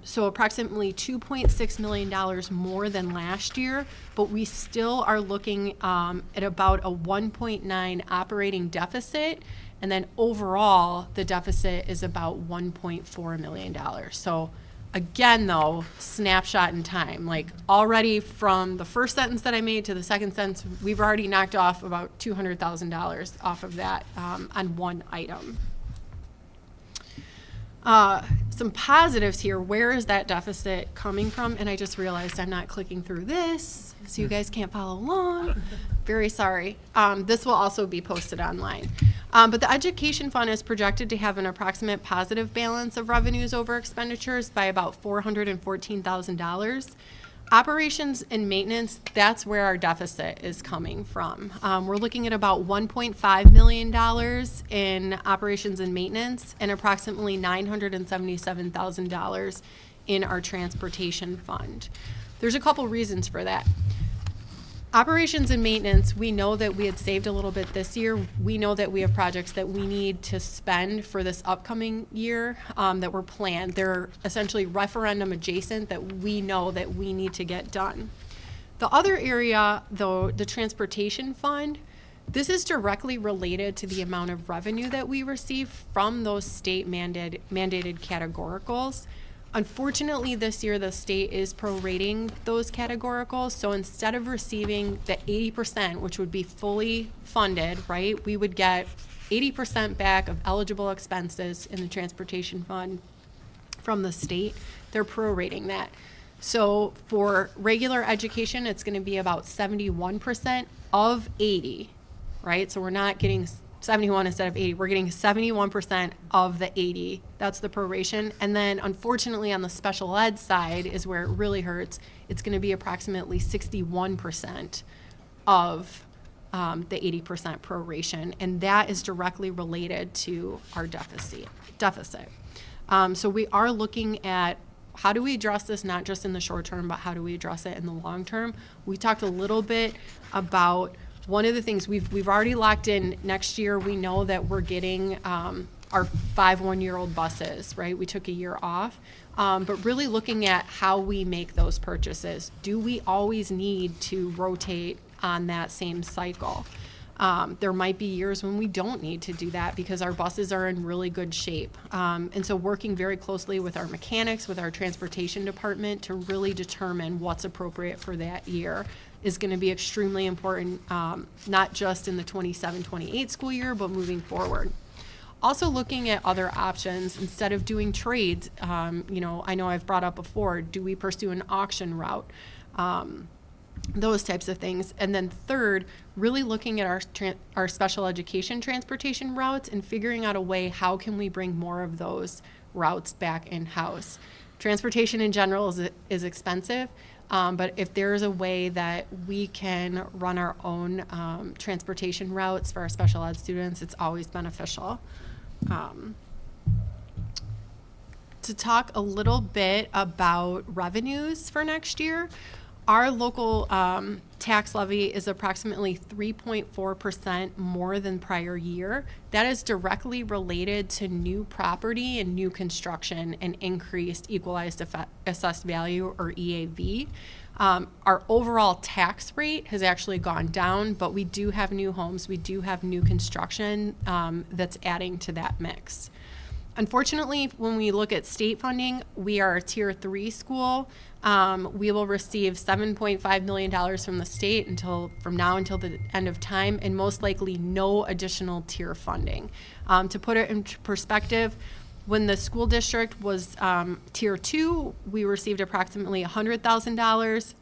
Speaker 12: So approximately $2.6 million more than last year, but we still are looking at about a 1.9 operating deficit, and then overall, the deficit is about $1.4 million. So again, though, snapshot in time, like already from the first sentence that I made to the second sentence, we've already knocked off about $200,000 off of that on one item. Some positives here. Where is that deficit coming from? And I just realized I'm not clicking through this, so you guys can't follow along. Very sorry. This will also be posted online. But the education fund is projected to have an approximate positive balance of revenues over expenditures by about $414,000. Operations and maintenance, that's where our deficit is coming from. We're looking at about $1.5 million in operations and maintenance and approximately $977,000 in our transportation fund. There's a couple reasons for that. Operations and maintenance, we know that we had saved a little bit this year. We know that we have projects that we need to spend for this upcoming year that were planned. They're essentially referendum adjacent that we know that we need to get done. The other area, though, the transportation fund, this is directly related to the amount of revenue that we receive from those state mandated categoricals. Unfortunately, this year the state is prorating those categoricals, so instead of receiving the 80%, which would be fully funded, right, we would get 80% back of eligible expenses in the transportation fund from the state. They're prorating that. So for regular education, it's going to be about 71% of 80, right? So we're not getting 71 instead of 80. We're getting 71% of the 80. That's the proration. And then unfortunately on the special ed side is where it really hurts. It's going to be approximately 61% of the 80% proration. And that is directly related to our deficit. So we are looking at how do we address this, not just in the short term, but how do we address it in the long term? We talked a little bit about one of the things we've already locked in next year. We know that we're getting our 5 one-year-old buses, right? We took a year off, but really looking at how we make those purchases. Do we always need to rotate on that same cycle? There might be years when we don't need to do that because our buses are in really good shape. And so working very closely with our mechanics, with our transportation department to really determine what's appropriate for that year is going to be extremely important, not just in the 27-28 school year, but moving forward. Also looking at other options instead of doing trades. I know I've brought up before, do we pursue an auction route? Those types of things. And then third, really looking at our special education transportation routes and figuring out a way, how can we bring more of those routes back in-house? Transportation in general is expensive. But if there's a way that we can run our own transportation routes for our special ed students, it's always beneficial. To talk a little bit about revenues for next year, our local tax levy is approximately 3.4% more than prior year. That is directly related to new property and new construction and increased equalized assessed value, or EAV. Our overall tax rate has actually gone down, but we do have new homes, we do have new construction that's adding to that mix. Unfortunately, when we look at state funding, we are a Tier 3 school. We will receive $7.5 million from the state from now until the end of time, and most likely no additional tier funding. To put it in perspective, when the school district was Tier 2, we received approximately $100,000.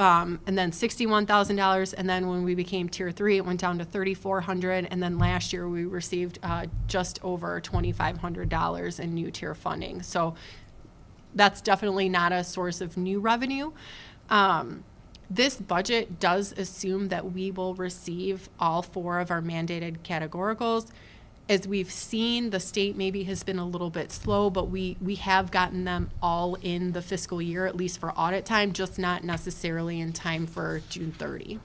Speaker 12: And then $61,000, and then when we became Tier 3, it went down to $3,400, and then last year we received just over $2,500 in new tier funding. So that's definitely not a source of new revenue. This budget does assume that we will receive all 4 of our mandated categoricals. As we've seen, the state maybe has been a little bit slow, but we have gotten them all in the fiscal year, at least for audit time, just not necessarily in time for June 30.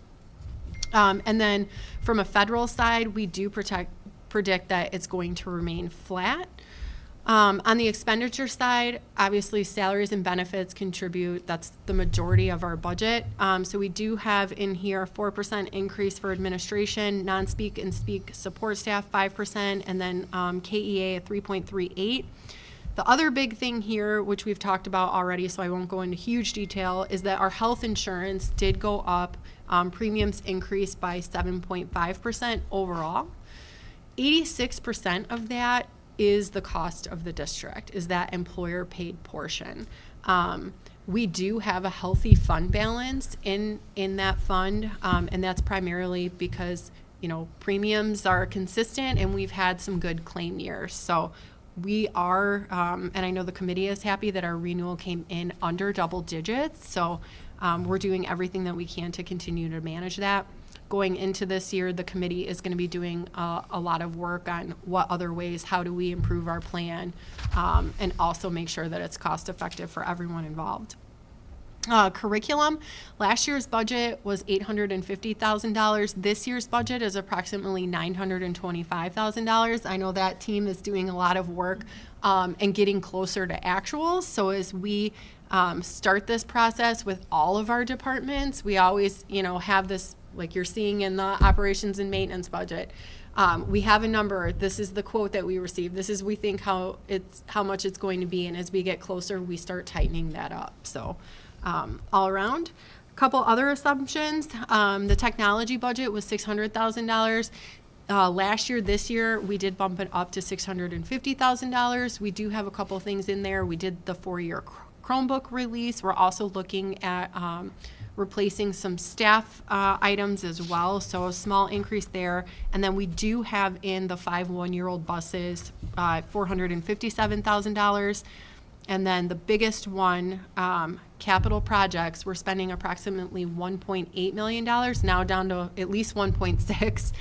Speaker 12: And then from a federal side, we do predict that it's going to remain flat. On the expenditure side, obviously salaries and benefits contribute. That's the majority of our budget. So we do have in here a 4% increase for administration, non-speak and speak support staff 5%, and then KEA at 3.38. The other big thing here, which we've talked about already, so I won't go into huge detail, is that our health insurance did go up. Premiums increased by 7.5% overall. 86% of that is the cost of the district, is that employer paid portion. We do have a healthy fund balance in that fund, and that's primarily because, premiums are consistent and we've had some good claim years. So we are, and I know the committee is happy that our renewal came in under double digits. So we're doing everything that we can to continue to manage that. Going into this year, the committee is going to be doing a lot of work on what other ways, how do we improve our plan, and also make sure that it's cost effective for everyone involved. Curriculum, last year's budget was $850,000. This year's budget is approximately $925,000. I know that team is doing a lot of work and getting closer to actuals. So as we start this process with all of our departments, we always, have this, like you're seeing in the operations and maintenance budget. We have a number. This is the quote that we received. This is, we think, how much it's going to be. And as we get closer, we start tightening that up. So all around. A couple other assumptions. The technology budget was $600,000. Last year, this year, we did bump it up to $650,000. We do have a couple things in there. We did the 4-year Chromebook release. We're also looking at replacing some staff items as well, so a small increase there. And then we do have in the 5 one-year-old buses $457,000. And then the biggest one, capital projects, we're spending approximately $1.8 million, now down to at least 1.6.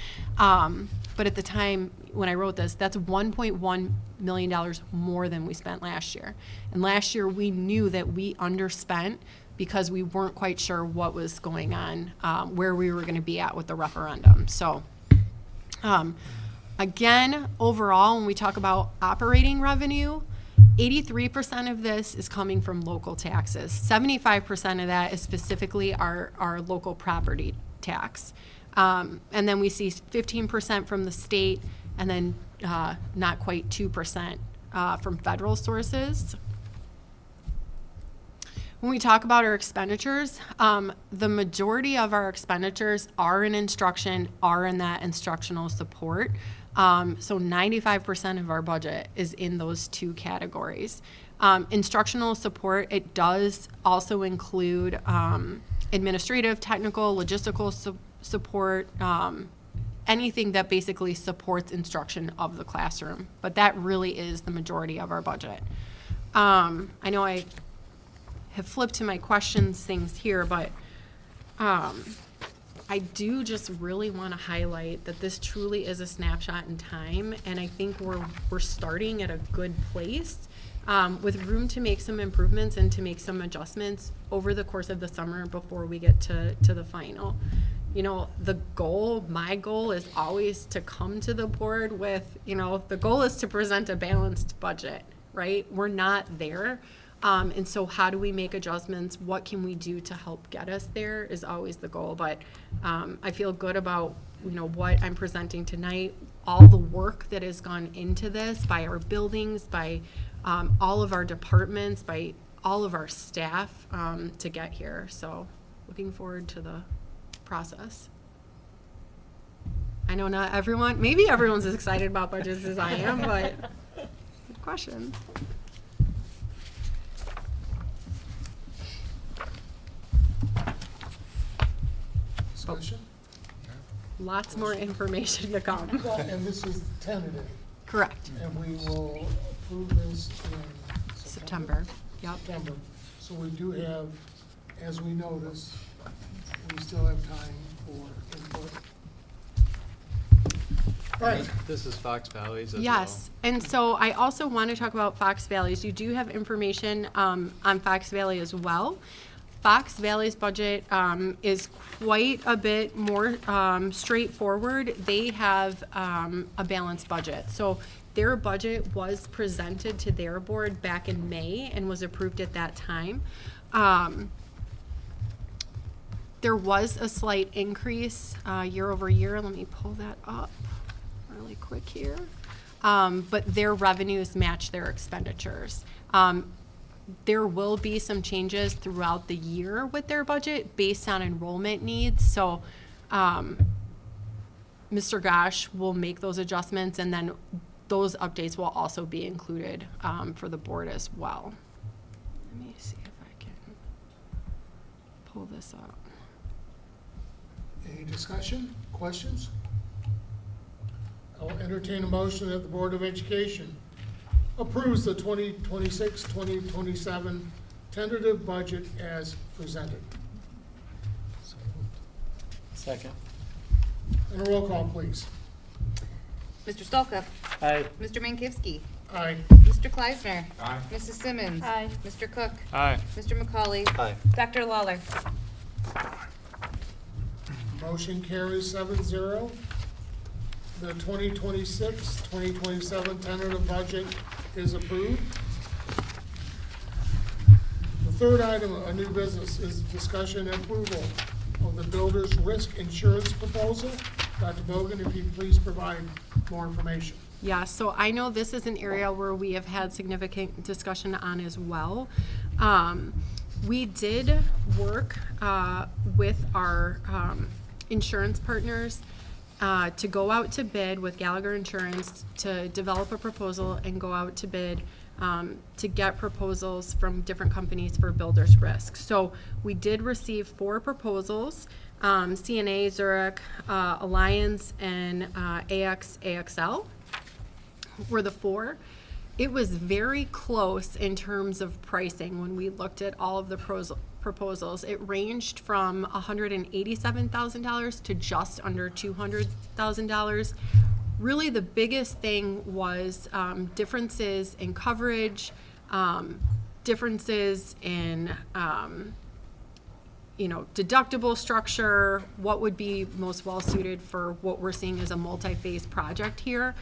Speaker 12: But at the time when I wrote this, that's $1.1 million more than we spent last year. And last year we knew that we underspent because we weren't quite sure what was going on, where we were going to be at with the referendum. So again, overall, when we talk about operating revenue, 83% of this is coming from local taxes. 75% of that is specifically our local property tax. And then we see 15% from the state, and then not quite 2% from federal sources. When we talk about our expenditures, the majority of our expenditures are in instruction, are in that instructional support. So 95% of our budget is in those 2 categories. Instructional support, it does also include administrative, technical, logistical support, anything that basically supports instruction of the classroom. But that really is the majority of our budget. I know I have flipped to my questions things here, but I do just really want to highlight that this truly is a snapshot in time, and I think we're starting at a good place, with room to make some improvements and to make some adjustments over the course of the summer before we get to the final. You know, my goal is always to come to the board with, the goal is to present a balanced budget, right? We're not there. And so how do we make adjustments? What can we do to help get us there is always the goal. But I feel good about, what I'm presenting tonight, all the work that has gone into this by our buildings, by all of our departments, by all of our staff to get here. So looking forward to the process. I know not everyone, maybe everyone's as excited about budgets as I am, but good question.
Speaker 1: Discussion?
Speaker 12: Lots more information to come.
Speaker 1: Well, and this is tentative,
Speaker 12: Correct.
Speaker 1: and we will approve this in
Speaker 12: September. Yep.
Speaker 1: September. So we do have, as we notice, we still have time for input. All right.
Speaker 7: This is Fox Valleys as
Speaker 12: Yes, and so I also want to talk about Fox Valleys. You do have information on Fox Valley as well. Fox Valley's budget is quite a bit more straightforward. They have a balanced budget. So their budget was presented to their board back in May and was approved at that time. There was a slight increase year over year. Let me pull that up really quick here. But their revenues match their expenditures. There will be some changes throughout the year with their budget based on enrollment needs. So Mr. Gosh will make those adjustments, and then those updates will also be included for the board as well. Let me see if I can pull this up.
Speaker 1: Any discussion, questions? I'll entertain a motion that the Board of Education approves the 2026-2027 tentative budget as presented.
Speaker 13: Second.
Speaker 1: And a roll call, please.
Speaker 3: Mr. Stolkup.
Speaker 13: Aye.
Speaker 3: Mr. Mankivsky.
Speaker 1: Aye.
Speaker 3: Mr. Kleisner.
Speaker 2: Aye.
Speaker 3: Mrs. Simmons.
Speaker 9: Aye.
Speaker 3: Mr. Cook.
Speaker 7: Aye.
Speaker 3: Mr. McCauley.
Speaker 7: Aye.
Speaker 3: Dr. Lawler.
Speaker 1: Motion carries 7-0. The 2026-2027 tentative budget is approved. The third item of new business is discussion and approval of the builder's risk insurance proposal. Dr. Bogan, if you'd please provide more information.
Speaker 12: Yeah, so I know this is an area where we have had significant discussion on as well. We did work with our insurance partners to go out to bid with Gallagher Insurance to develop a proposal and go out to bid to get proposals from different companies for builder's risk. So we did receive 4 proposals. CNA, Zurich, Alliance, and AXL were the 4. It was very close in terms of pricing when we looked at all of the proposals. It ranged from $187,000 to just under $200,000. Really, the biggest thing was differences in coverage, differences in deductible structure, what would be most well suited for what we're seeing as a multi-phase project here,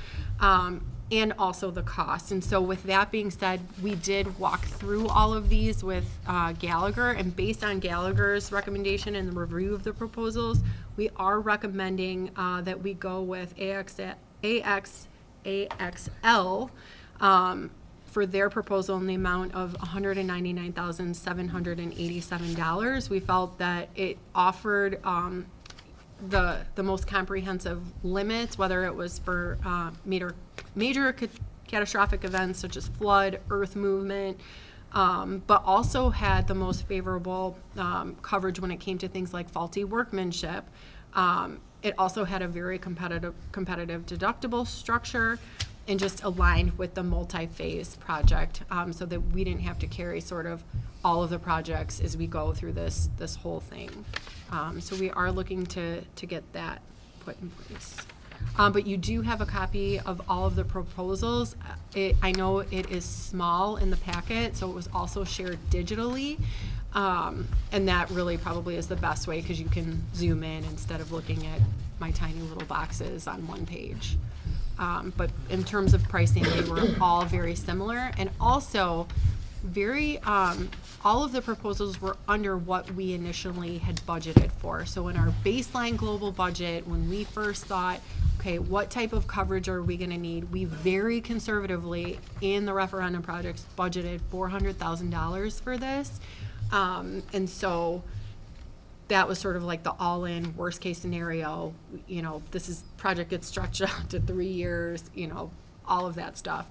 Speaker 12: and also the cost. And so with that being said, we did walk through all of these with Gallagher, and based on Gallagher's recommendation and the review of the proposals, we are recommending that we go with AXL for their proposal in the amount of $199,787. We felt that it offered the most comprehensive limits, whether it was for major catastrophic events such as flood, earth movement, but also had the most favorable coverage when it came to things like faulty workmanship. It also had a very competitive deductible structure, and just aligned with the multi-phase project, so that we didn't have to carry sort of all of the projects as we go through this whole thing. So we are looking to get that put in place. But you do have a copy of all of the proposals. I know it is small in the packet, so it was also shared digitally. And that really probably is the best way because you can zoom in instead of looking at my tiny little boxes on one page. But in terms of pricing, they were all very similar, and also all of the proposals were under what we initially had budgeted for. So in our baseline global budget, when we first thought, okay, what type of coverage are we gonna need? We very conservatively, in the referendum projects, budgeted $400,000 for this. And so that was sort of like the all-in worst case scenario. You know, project gets stretched out to 3 years, you know, all of that stuff.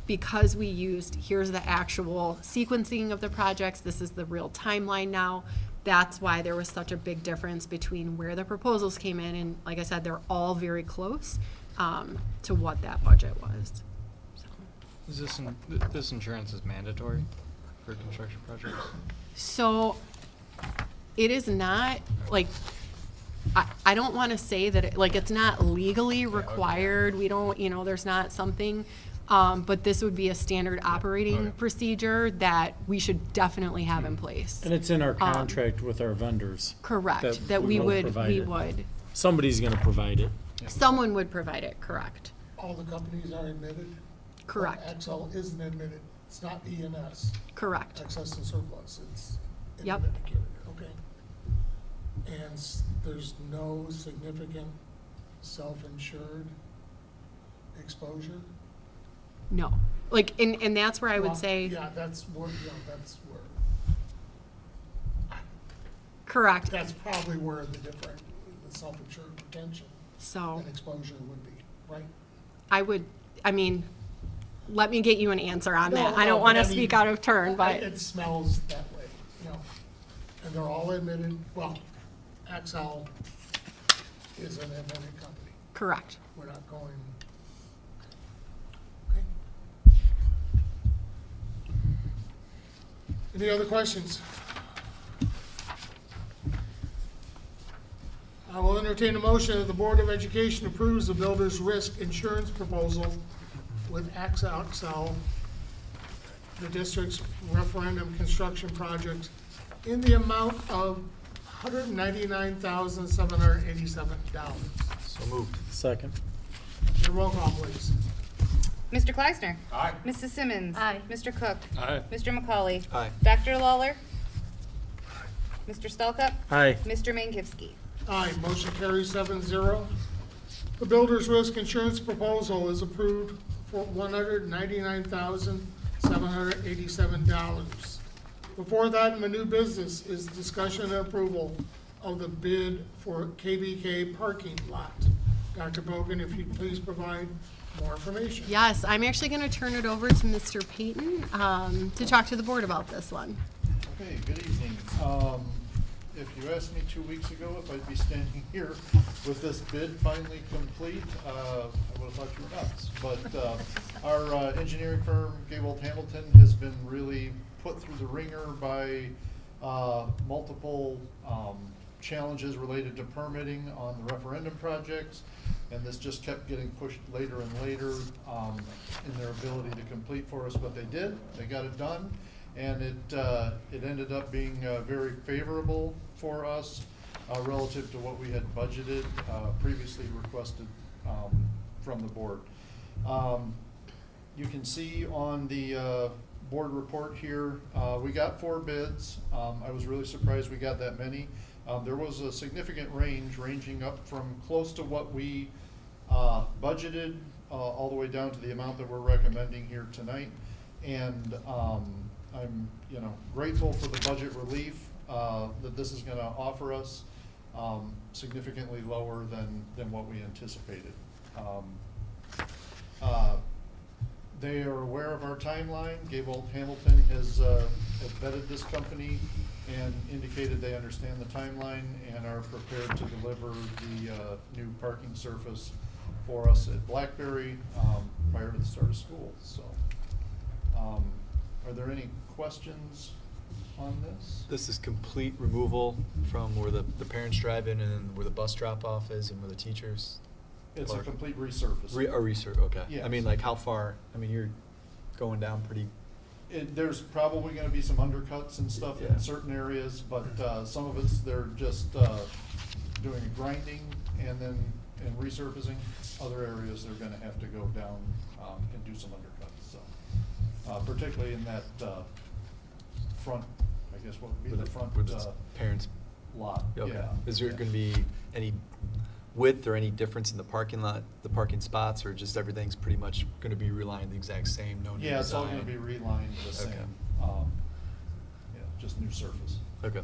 Speaker 12: Because we used, here's the actual sequencing of the projects, this is the real timeline now. That's why there was such a big difference between where the proposals came in, and like I said, they're all very close to what that budget was. So.
Speaker 14: Is this insurance is mandatory for construction projects?
Speaker 12: So it is not, like, I don't want to say that it's not legally required. We don't, you know, there's not something, but this would be a standard operating procedure that we should definitely have in place.
Speaker 13: And it's in our contract with our vendors.
Speaker 12: Correct, that we would.
Speaker 13: Somebody's gonna provide it.
Speaker 12: Someone would provide it, correct.
Speaker 1: All the companies are admitted?
Speaker 12: Correct.
Speaker 1: Well, Excel isn't admitted, it's not E&S.
Speaker 12: Correct.
Speaker 1: Excess and surplus, it's
Speaker 12: Yep.
Speaker 1: independent carrier, okay. And there's no significant self-insured exposure?
Speaker 12: No, and that's where I would
Speaker 1: Well,
Speaker 12: say.
Speaker 1: Yeah, that's where.
Speaker 12: Correct.
Speaker 1: That's probably where the self-insured retention
Speaker 12: So
Speaker 1: and exposure would be, right?
Speaker 12: let me get you an answer on that. I
Speaker 1: No,
Speaker 12: don't want to
Speaker 1: but I mean,
Speaker 12: speak out of turn, but.
Speaker 1: It smells that way, you know, and they're all admitted, well, Axel is an admitted company.
Speaker 12: Correct.
Speaker 1: We're not going, okay. Any other questions? I will entertain a motion that the Board of Education approves the builder's risk insurance proposal with Axel, the district's referendum construction project, in the amount of $199,787.
Speaker 14: So moved.
Speaker 13: Second.
Speaker 1: And roll call, please.
Speaker 3: Mr. Kleisner?
Speaker 2: Aye.
Speaker 3: Mrs. Simmons?
Speaker 9: Aye.
Speaker 3: Mr. Cook?
Speaker 14: Aye.
Speaker 3: Mr. McCauley?
Speaker 14: Aye.
Speaker 3: Dr. Lawler? Mr. Stelkup?
Speaker 13: Aye.
Speaker 3: Mr. Mankivsky?
Speaker 1: Aye, motion carries 7-0. The builder's risk insurance proposal is approved for $199,787. Before that, in the new business is discussion and approval of the bid for KBK parking lot. Dr. Bogan, if you'd please provide more information.
Speaker 12: Yes, I'm actually going to turn it over to Mr. Payton to talk to the board about this one.
Speaker 15: Okay, good evening. If you asked me 2 weeks ago if I'd be standing here with this bid finally complete, I would have thought you were nuts. But our engineering firm, Gable Hamilton, has been really put through the ringer by multiple challenges related to permitting on the referendum projects. And this just kept getting pushed later and later in their ability to complete for us what they did. They got it done. And it ended up being very favorable for us relative to what we had budgeted, previously requested from the board. You can see on the board report here, we got 4 bids. I was really surprised we got that many. There was a significant range, ranging up from close to what we budgeted all the way down to the amount that we're recommending here tonight. And I'm grateful for the budget relief that this is going to offer us, significantly lower than what we anticipated. They are aware of our timeline. Gable Hamilton has vetted this company and indicated they understand the timeline and are prepared to deliver the new parking surface for us at Blackberry prior to the start of school. So, are there any questions on this.
Speaker 14: This is complete removal from where the parents drive in and where the bus drop off is and where the teachers
Speaker 15: It's a
Speaker 14: park.
Speaker 15: complete resurface.
Speaker 14: Okay.
Speaker 15: Yes.
Speaker 14: I mean, like how far? I mean, you're going down pretty.
Speaker 15: There's probably gonna be some undercuts and stuff
Speaker 14: Yeah.
Speaker 15: in certain areas, but, some of they're just, doing grinding and then, and resurfacing. Other areas, they're gonna have to go down, and do some undercuts, so. Particularly in that, front, I guess what would be
Speaker 14: Where
Speaker 15: the front,
Speaker 14: where the parents.
Speaker 15: lot,
Speaker 14: Okay.
Speaker 15: yeah.
Speaker 14: Is there
Speaker 15: yeah.
Speaker 14: going to be any width or any difference in the parking lot, the parking spots, or just everything's pretty much going to be relined the exact same? No new
Speaker 15: Yeah, it's all gonna
Speaker 14: design?
Speaker 15: be relined the same,
Speaker 14: Okay.
Speaker 15: yeah, just new surface.
Speaker 14: Okay.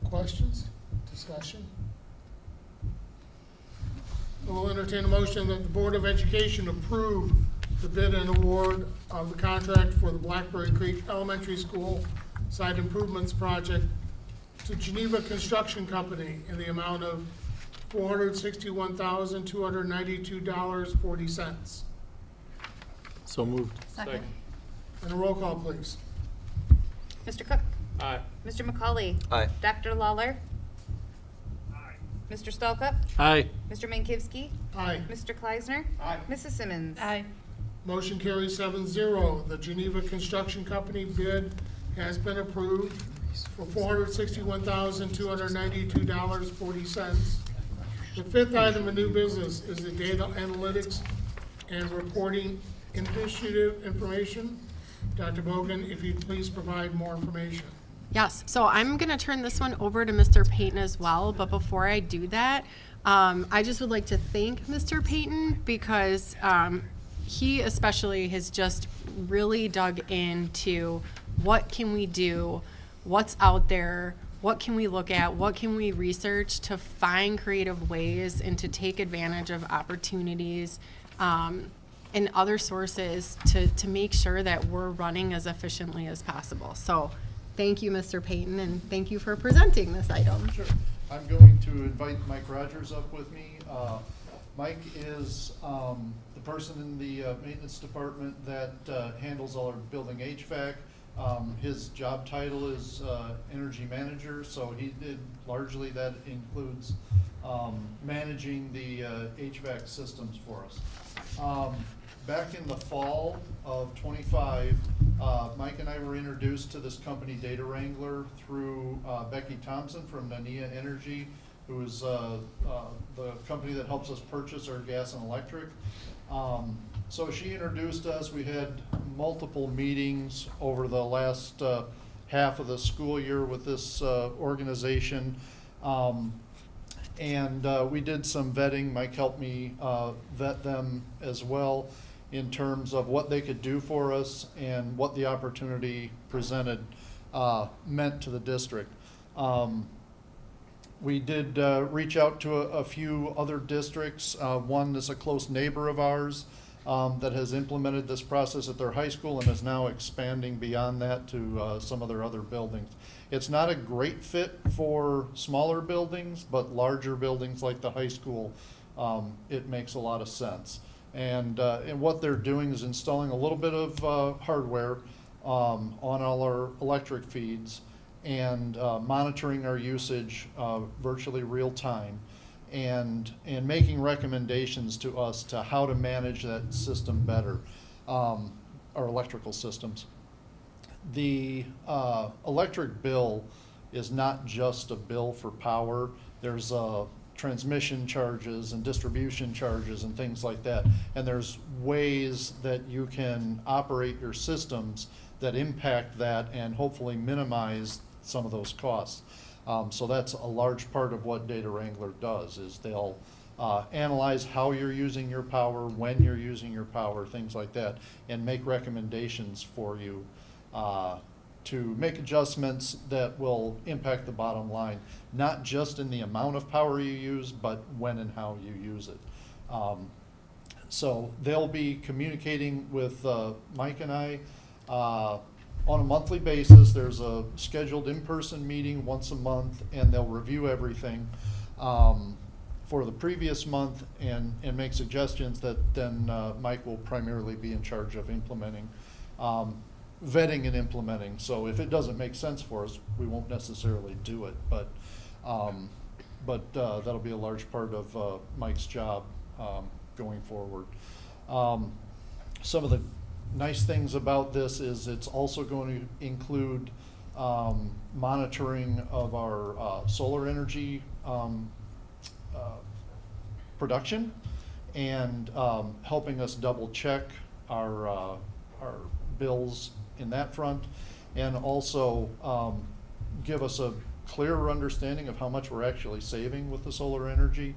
Speaker 1: Questions, discussion? We'll entertain a motion that the Board of Education approve the bid and award of the contract for the Blackberry Creek Elementary School Site Improvements Project to Geneva Construction Company in the amount of $461,292.40.
Speaker 13: So moved.
Speaker 12: Second.
Speaker 1: And a roll call, please.
Speaker 3: Mr. Cook?
Speaker 7: Aye.
Speaker 3: Mr. McCauley?
Speaker 14: Aye.
Speaker 3: Dr. Lawler? Mr. Stolkup?
Speaker 13: Aye.
Speaker 3: Mr. Mankivsky?
Speaker 1: Aye.
Speaker 3: Mr. Kleisner?
Speaker 15: Aye.
Speaker 3: Mrs. Simmons?
Speaker 1: Motion carries 7-0. The Geneva Construction Company bid has been approved for $461,292.40. The fifth item of new business is the data analytics and reporting initiative information. Dr. Bogan, if you'd please provide more information.
Speaker 12: Yes, so I'm going to turn this one over to Mr. Payton as well, but before I do that, I just would like to thank Mr. Payton because he especially has just really dug into what can we do, what's out there, what can we look at, what can we research to find creative ways and to take advantage of opportunities and other sources to make sure that we're running as efficiently as possible. So thank you, Mr. Payton, and thank you for presenting this item.
Speaker 15: Sure. I'm going to invite Mike Rogers up with me. Mike is the person in the maintenance department that handles all our building HVAC. His job title is energy manager, so he did largely that includes managing the HVAC systems for us. Back in the fall of '25, Mike and I were introduced to this company, Data Wrangler, through Becky Thompson from Nania Energy, who is the company that helps us purchase our gas and electric. So she introduced us. We had multiple meetings over the last half of the school year with this organization. And we did some vetting. Mike helped me vet them as well in terms of what they could do for us and what the opportunity presented meant to the district. We did reach out to a few other districts. One is a close neighbor of ours that has implemented this process at their high school and is now expanding beyond that to some of their other buildings. It's not a great fit for smaller buildings, but larger buildings like the high school, it makes a lot of sense. And what they're doing is installing a little bit of hardware on all our electric feeds and monitoring our usage virtually real time and making recommendations to us to how to manage that system better, our electrical systems. The electric bill is not just a bill for power. There's transmission charges and distribution charges and things like that. And there's ways that you can operate your systems that impact that and hopefully minimize some of those costs. So that's a large part of what Data Wrangler does, is they'll analyze how you're using your power, when you're using your power, things like that, and make recommendations for you to make adjustments that will impact the bottom line, not just in the amount of power you use, but when and how you use it. So they'll be communicating with Mike and I on a monthly basis. There's a scheduled in-person meeting once a month, and they'll review everything for the previous month and make suggestions that then Mike will primarily be in charge of implementing. vetting and implementing. So if it doesn't make sense for us, we won't necessarily do it. But that'll be a large part of Mike's job going forward. Some of the nice things about this is it's also going to include monitoring of our solar energy production and helping us double check our bills in that front, and also give us a clearer understanding of how much we're actually saving with the solar energy.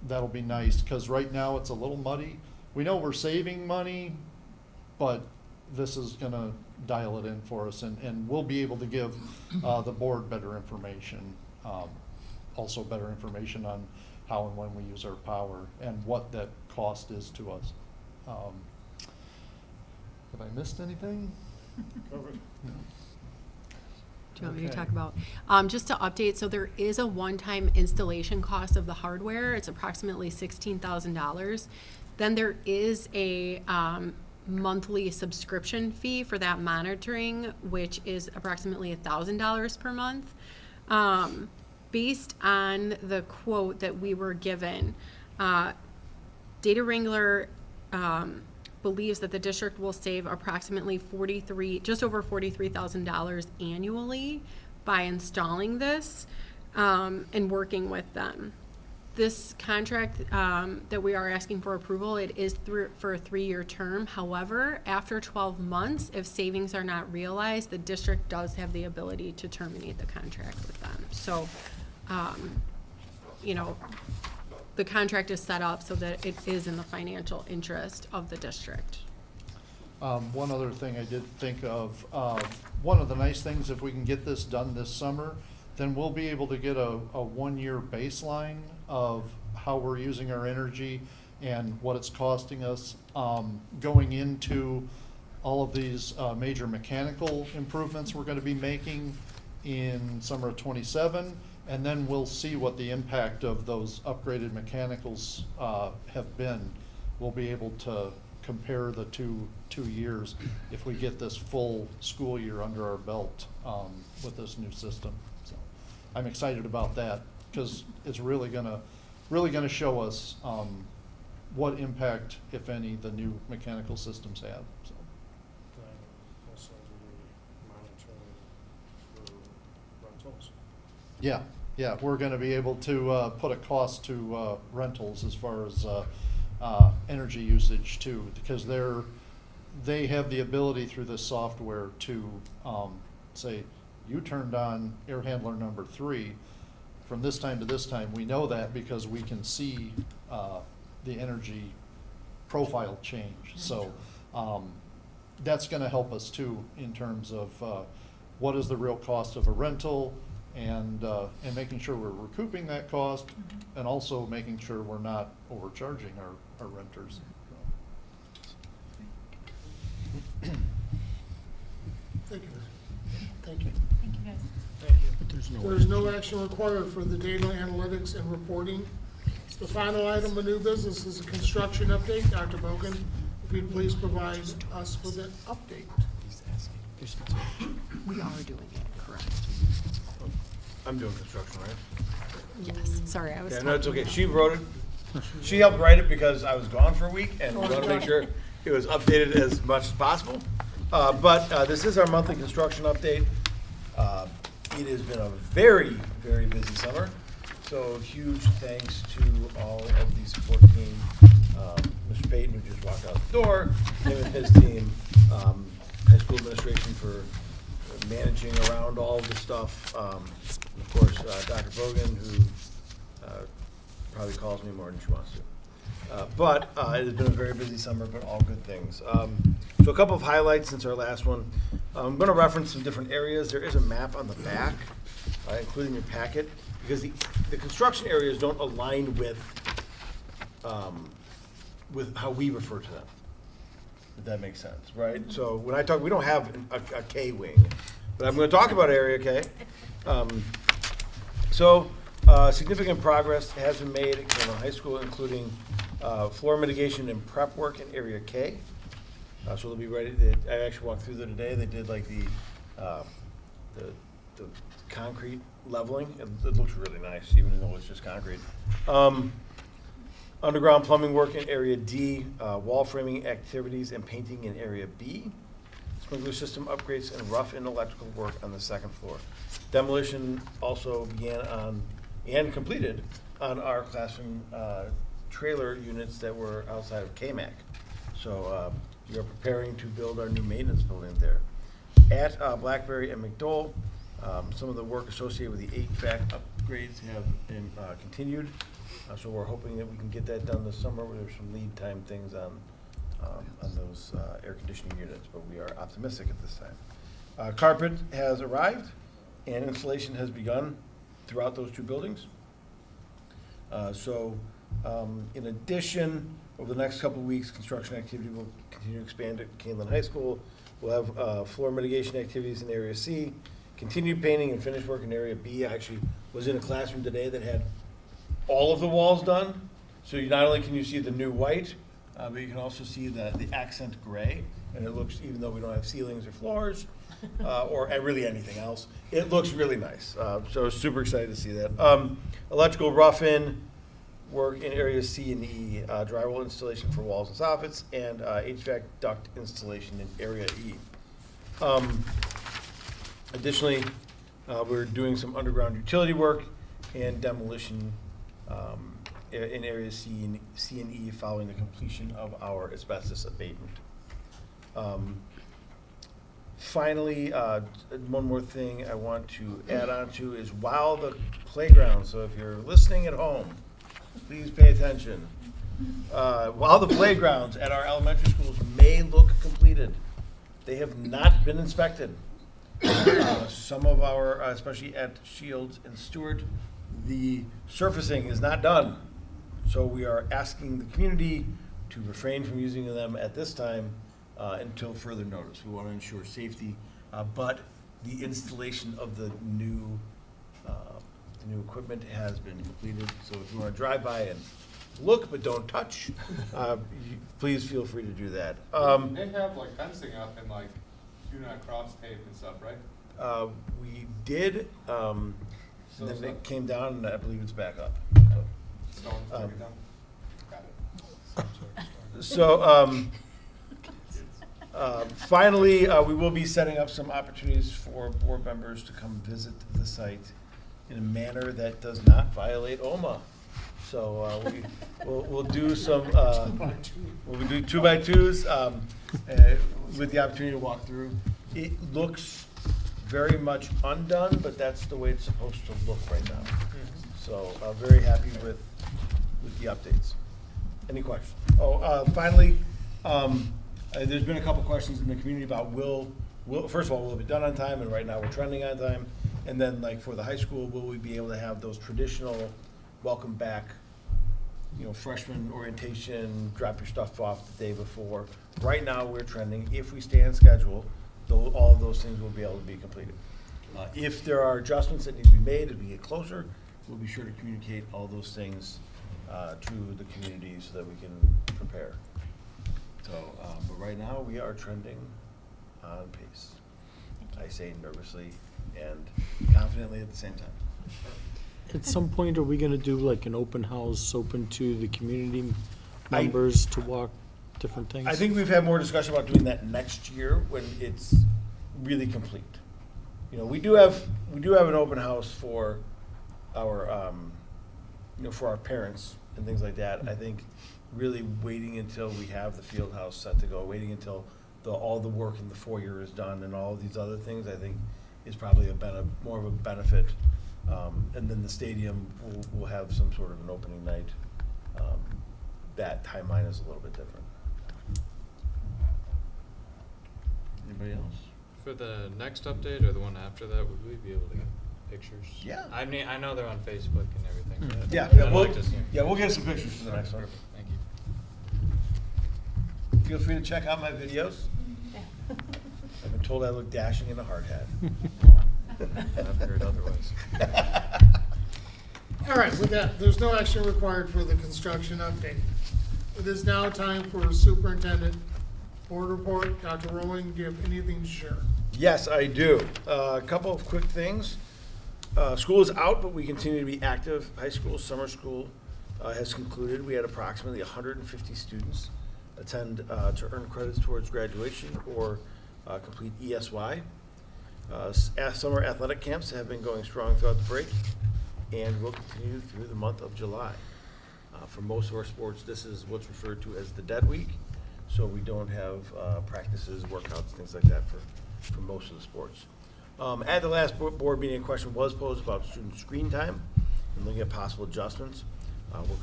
Speaker 15: That'll be nice, because right now it's a little muddy. We know we're saving money, but this is gonna dial it in for us, and we'll be able to give the board better information. Also better information on how and when we use our power and what that cost is to us. Have I missed anything?
Speaker 11: Covered.
Speaker 15: No.
Speaker 12: Do you want me to
Speaker 15: Okay.
Speaker 12: talk about? Just to update, so there is a one-time installation cost of the hardware. It's approximately $16,000. Then there is a monthly subscription fee for that monitoring, which is approximately $1,000 per month. Based on the quote that we were given, Data Wrangler believes that the district will save approximately just over $43,000 annually by installing this and working with them. This contract that we are asking for approval, it is for a 3-year term. However, after 12 months, if savings are not realized, the district does have the ability to terminate the contract with them. So, you know, the contract is set up so that it is in the financial interest of the district.
Speaker 15: One other thing I did think of, one of the nice things, if we can get this done this summer, then we'll be able to get a 1-year baseline of how we're using our energy and what it's costing us, going into all of these major mechanical improvements we're gonna be making in summer of '27. And then we'll see what the impact of those upgraded mechanicals have been. We'll be able to compare the two years if we get this full school year under our belt with this new system. So I'm excited about that, because it's really gonna show us what impact, if any, the new mechanical systems have. So.
Speaker 11: Also, we monitor for rentals.
Speaker 15: Yeah, we're gonna be able to put a cost to rentals as far as energy usage too, because they have the ability through this software to say, you turned on air handler number 3 from this time to this time. We know that because we can see the energy profile change. So that's gonna help us too in terms of what is the real cost of a rental, and making sure we're recouping that cost, and also making sure we're not overcharging our renters.
Speaker 1: Thank you. Thank you.
Speaker 3: Thank you, guys.
Speaker 1: There's no action required for the data analytics and reporting. The final item of new business is a construction update. Dr. Bogan, if you'd please provide us with an update.
Speaker 12: We are doing it, correct?
Speaker 4: I'm doing construction, right?
Speaker 12: Yes, sorry, I was.
Speaker 4: Yeah, no, it's
Speaker 12: talking
Speaker 4: okay.
Speaker 12: about-
Speaker 4: She wrote it. She helped write it because I was gone for a week, and we want to make sure it was updated as much as possible. But this is our monthly construction update. It has been a very, very busy summer, so huge thanks to all of the support team. Mr. Payton, who just walked out the door, him and his team, high school administration for managing around all of the stuff. Of course, Dr. Bogan, who probably calls me more than she wants to. But it has been a very busy summer, but all good things. So a couple of highlights since our last one. I'm going to reference some different areas. There is a map on the back, including your packet, because the construction areas don't align with how we refer to them, if that makes sense, right? So when I talk, we don't have a K wing, but I'm going to talk about Area K. Significant progress has been made at Kaneland High School, including floor mitigation and prep work in Area K. So they'll be ready. I actually walked through there today. They did like the concrete leveling. It looks really nice, even though it's just concrete. Underground plumbing work in area D, wall framing activities and painting in area B. Sprinkler system upgrades and rough and electrical work on the second floor. Demolition also began on and completed on our classroom trailer units that were outside of KMAC. So we are preparing to build our new maintenance building there. At Blackberry and McDowell, some of the work associated with the HVAC upgrades have been continued. So we're hoping that we can get that done this summer. There's some lead time things on those air conditioning units, but we are optimistic at this time. Carpet has arrived and installation has begun throughout those two buildings. In addition, over the next couple of weeks, construction activity will continue to expand at Kaneland High School. We'll have floor mitigation activities in Area C, continued painting and finish work in Area B. I actually was in a classroom today that had all of the walls done. So not only can you see the new white, but you can also see the accent gray. And it looks, even though we don't have ceilings or floors, or really anything else, it looks really nice. So super excited to see that. Electrical rough-in work in areas C and E, drywall installation for walls and soffits, and HVAC duct installation in area E. Additionally, we're doing some underground utility work and demolition in areas C and E following the completion of our asbestos abatement. Finally, one more thing I want to add on to is while the playground, so if you're listening at home, please pay attention. While the playgrounds at our elementary schools may look completed, they have not been inspected. Some of our, especially at Shields and Stewart, the surfacing is not done. So we are asking the community to refrain from using them at this time until further notice. We want to ensure safety, but the installation of the new equipment has been completed. So if you want to drive by and look but don't touch, please feel free to do that.
Speaker 2: They have like fencing up and like do not cross tape and stuff, right?
Speaker 4: We did, and
Speaker 2: So
Speaker 4: then
Speaker 2: it's
Speaker 4: it
Speaker 2: not-
Speaker 4: came down, and I believe it's back up.
Speaker 2: Stones took it down? Got it.
Speaker 4: So, finally, we will be setting up some opportunities for board members to come visit the site in a manner that does not violate OMA. So, we'll do some, we'll do 2x2s, with the opportunity to walk through. It looks very much undone, but that's the way it's supposed to look right now. So, very happy with the updates. Any questions? Finally, there's been a couple questions in the community about first of all, will it be done on time? And right now we're trending on time. And then like for the high school, will we be able to have those traditional welcome back, freshman orientation, drop your stuff off the day before? Right now we're trending. If we stay on schedule, all of those things will be able to be completed. If there are adjustments that need to be made as we get closer, we'll be sure to communicate all those things to the community so that we can prepare. So, but right now we are trending on pace. I say nervously and confidently at the same time.
Speaker 13: At some point, are we gonna do like an open house, open to the community members to walk different things?
Speaker 4: I think we've had more discussion about doing that next year when it's really complete. We do have an open house for our for our parents and things like that. I think really waiting until we have the field house set to go, waiting until all the work in the foyer is done and all of these other things, I think is probably more of a benefit. And then the stadium will have some sort of an opening night. That timeline is a little bit different. Anybody else?
Speaker 16: For the next update or the one after that, would we be able to get pictures?
Speaker 4: Yeah.
Speaker 16: I mean, I know they're on Facebook and everything. but
Speaker 4: Yeah,
Speaker 16: I'd
Speaker 4: we'll
Speaker 16: like to see 'em.
Speaker 4: we'll get some pictures for the next one.
Speaker 16: Perfect, thank you.
Speaker 4: Feel free to check out my videos. I've been told I look dashing in a hard hat.
Speaker 16: I've heard otherwise.
Speaker 1: All right, with that, there's no action required for the construction update. It is now time for Superintendent Board report, Dr. Rowland, do you have anything to share?
Speaker 4: Yes, I do. A couple of quick things. School is out, but we continue to be active. High school, summer school has concluded. We had approximately 150 students attend to earn credits towards graduation or complete ESY. Summer athletic camps have been going strong throughout the break and will continue through the month of July. For most of our sports, this is what's referred to as the dead week, so we don't have practices, workouts, things like that for most of the sports. At the last board meeting, a question was posed about student screen time and looking at possible adjustments.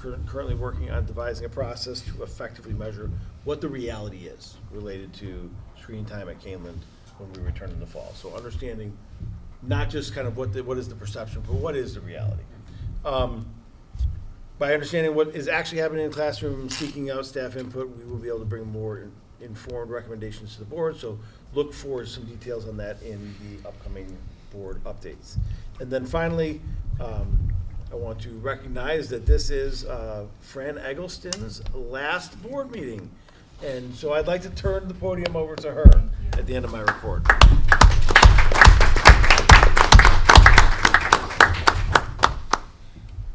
Speaker 4: We're currently working on devising a process to effectively measure what the reality is related to screen time at Kaneland when we return in the fall. So understanding not just kind of what is the perception, but what is the reality. By understanding what is actually happening in the classroom, seeking out staff input, we will be able to bring more informed recommendations to the board. So look for some details on that in the upcoming board updates. And then finally, I want to recognize that this is Fran Eggleston's last board meeting. And so I'd like to turn the podium over to her at the end of my report.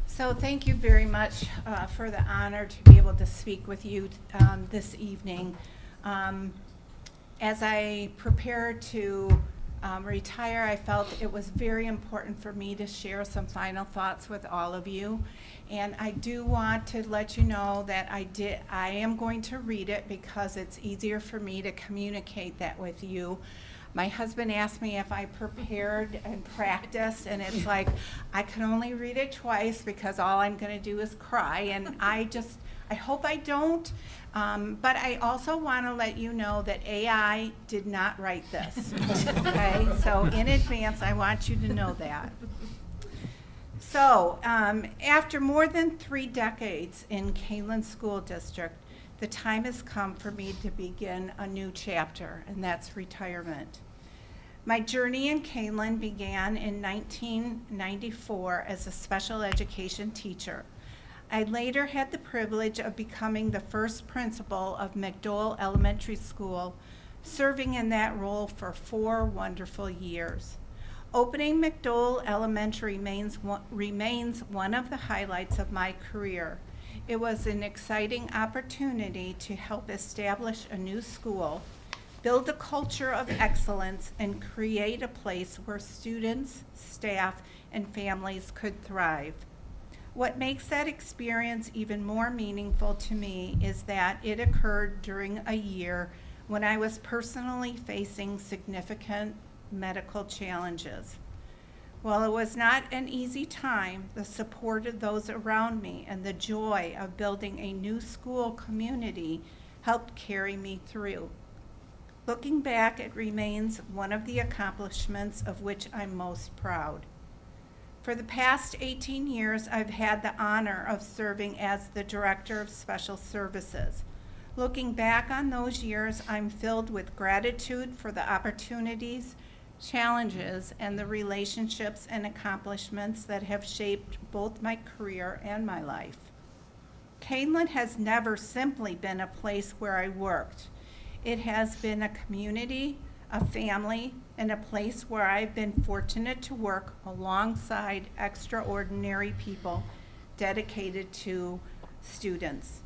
Speaker 17: So thank you very much for the honor to be able to speak with you this evening. As I prepare to retire, I felt it was very important for me to share some final thoughts with all of you. And I do want to let you know that I am going to read it because it's easier for me to communicate that with you. My husband asked me if I prepared and practiced, and it's like, I can only read it twice because all I'm going to do is cry, and I hope I don't. But I also want to let you know that AI did not write this, okay? So in advance, I want you to know that. So after more than 3 decades in Kaneland School District, the time has come for me to begin a new chapter, and that's retirement. My journey in Kaneland began in 1994 as a special education teacher. I later had the privilege of becoming the first principal of McDowell Elementary School, serving in that role for 4 wonderful years. Opening McDowell Elementary remains one of the highlights of my career. It was an exciting opportunity to help establish a new school, build a culture of excellence, and create a place where students, staff, and families could thrive. What makes that experience even more meaningful to me is that it occurred during a year when I was personally facing significant medical challenges. While it was not an easy time, the support of those around me and the joy of building a new school community helped carry me through. Looking back, it remains one of the accomplishments of which I'm most proud. For the past 18 years, I've had the honor of serving as the Director of Special Services. Looking back on those years, I'm filled with gratitude for the opportunities, challenges, and the relationships and accomplishments that have shaped both my career and my life. Kaneland has never simply been a place where I worked. It has been a community, a family, and a place where I've been fortunate to work alongside extraordinary people dedicated to students.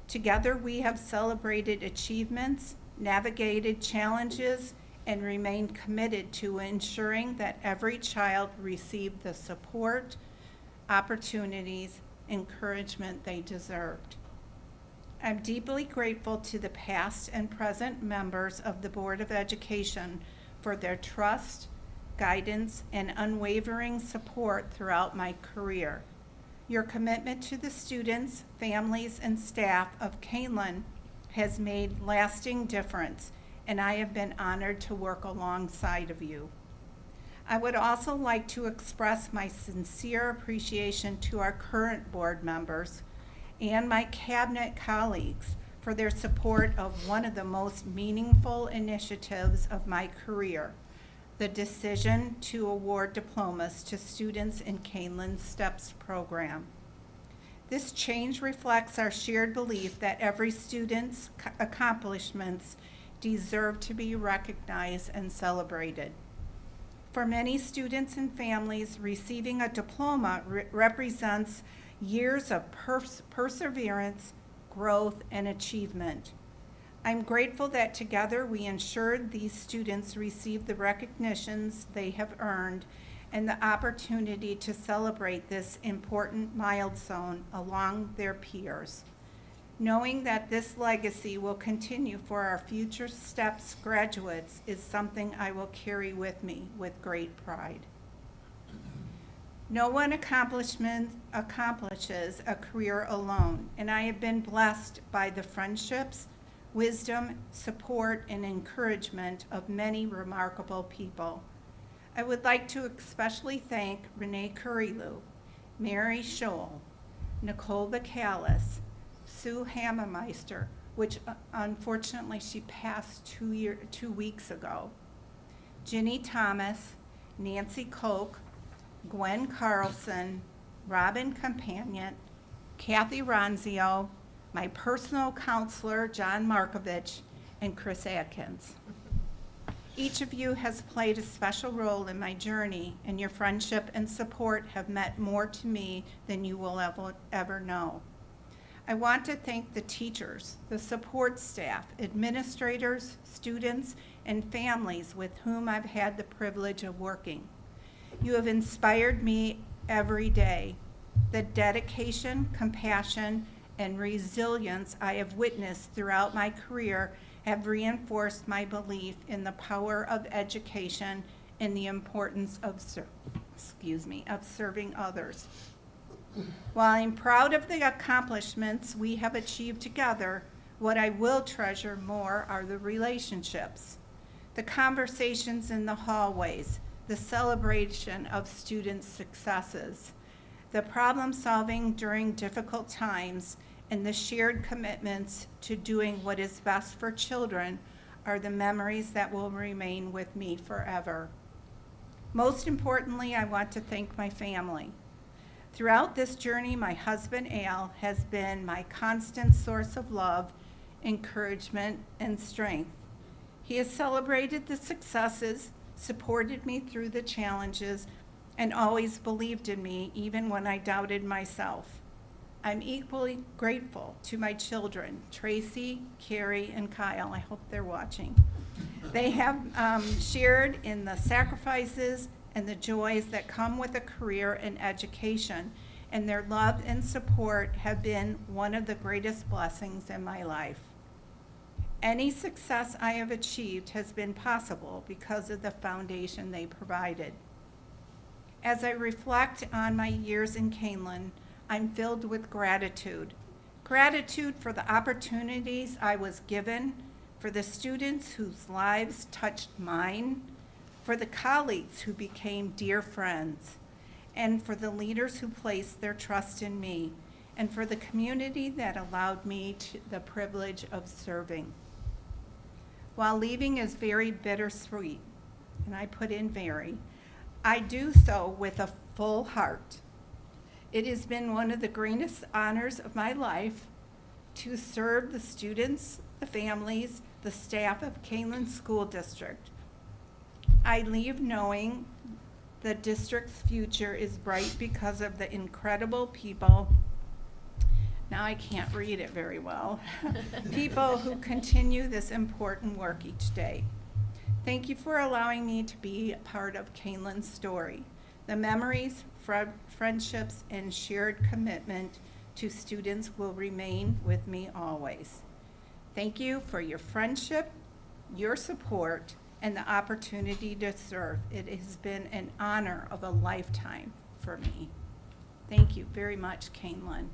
Speaker 17: Together, we have celebrated achievements, navigated challenges, and remained committed to ensuring that every child received the support, opportunities, encouragement they deserved. I'm deeply grateful to the past and present members of the Board of Education for their trust, guidance, and unwavering support throughout my career. Your commitment to the students, families, and staff of Kaneland has made lasting difference, and I have been honored to work alongside of you. I would also like to express my sincere appreciation to our current board members and my cabinet colleagues for their support of one of the most meaningful initiatives of my career, the decision to award diplomas to students in Kaneland's STEPS program. This change reflects our shared belief that every student's accomplishments deserve to be recognized and celebrated. For many students and families, receiving a diploma represents years of perseverance, growth, and achievement. I'm grateful that together we ensured these students receive the recognitions they have earned and the opportunity to celebrate this important milestone along their peers. Knowing that this legacy will continue for our future STEPS graduates is something I will carry with me with great pride. No one accomplishes a career alone, and I have been blessed by the friendships, wisdom, support, and encouragement of many remarkable people. I would like to especially thank Renee Kurilu, Mary Scholl, Nicole Bacallis, Sue Hammermeister, which unfortunately she passed 2 weeks ago, Ginny Thomas, Nancy Koch, Gwen Carlson, Robin Companion, Kathy Ronzio, my personal counselor, John Markovich, and Chris Atkins. Each of you has played a special role in my journey, and your friendship and support have meant more to me than you will ever know. I want to thank the teachers, the support staff, administrators, students, and families with whom I've had the privilege of working. You have inspired me every day. The dedication, compassion, and resilience I have witnessed throughout my career have reinforced my belief in the power of education and the importance of serving others. While I'm proud of the accomplishments we have achieved together, what I will treasure more are the relationships, the conversations in the hallways, the celebration of students' successes, the problem solving during difficult times, and the shared commitments to doing what is best for children are the memories that will remain with me forever. Most importantly, I want to thank my family. Throughout this journey, my husband, Al, has been my constant source of love, encouragement, and strength. He has celebrated the successes, supported me through the challenges, and always believed in me even when I doubted myself. I'm equally grateful to my children, Tracy, Carrie, and Kyle. I hope they're watching. They have shared in the sacrifices and the joys that come with a career in education, and their love and support have been one of the greatest blessings in my life. Any success I have achieved has been possible because of the foundation they provided. As I reflect on my years in Kaneland, I'm filled with gratitude. Gratitude for the opportunities I was given, for the students whose lives touched mine, for the colleagues who became dear friends, and for the leaders who placed their trust in me, and for the community that allowed me the privilege of serving. While leaving is very bittersweet, and I put in very, I do so with a full heart. It has been one of the greatest honors of my life to serve the students, the families, the staff of Kaneland School District. I leave knowing the district's future is bright because of the incredible people, now I can't read it very well, people who continue this important work each day. Thank you for allowing me to be a part of Kaneland's story. The memories, friendships, and shared commitment to students will remain with me always. Thank you for your friendship, your support, and the opportunity to serve. It has been an honor of a lifetime for me. Thank you very much, Kaneland.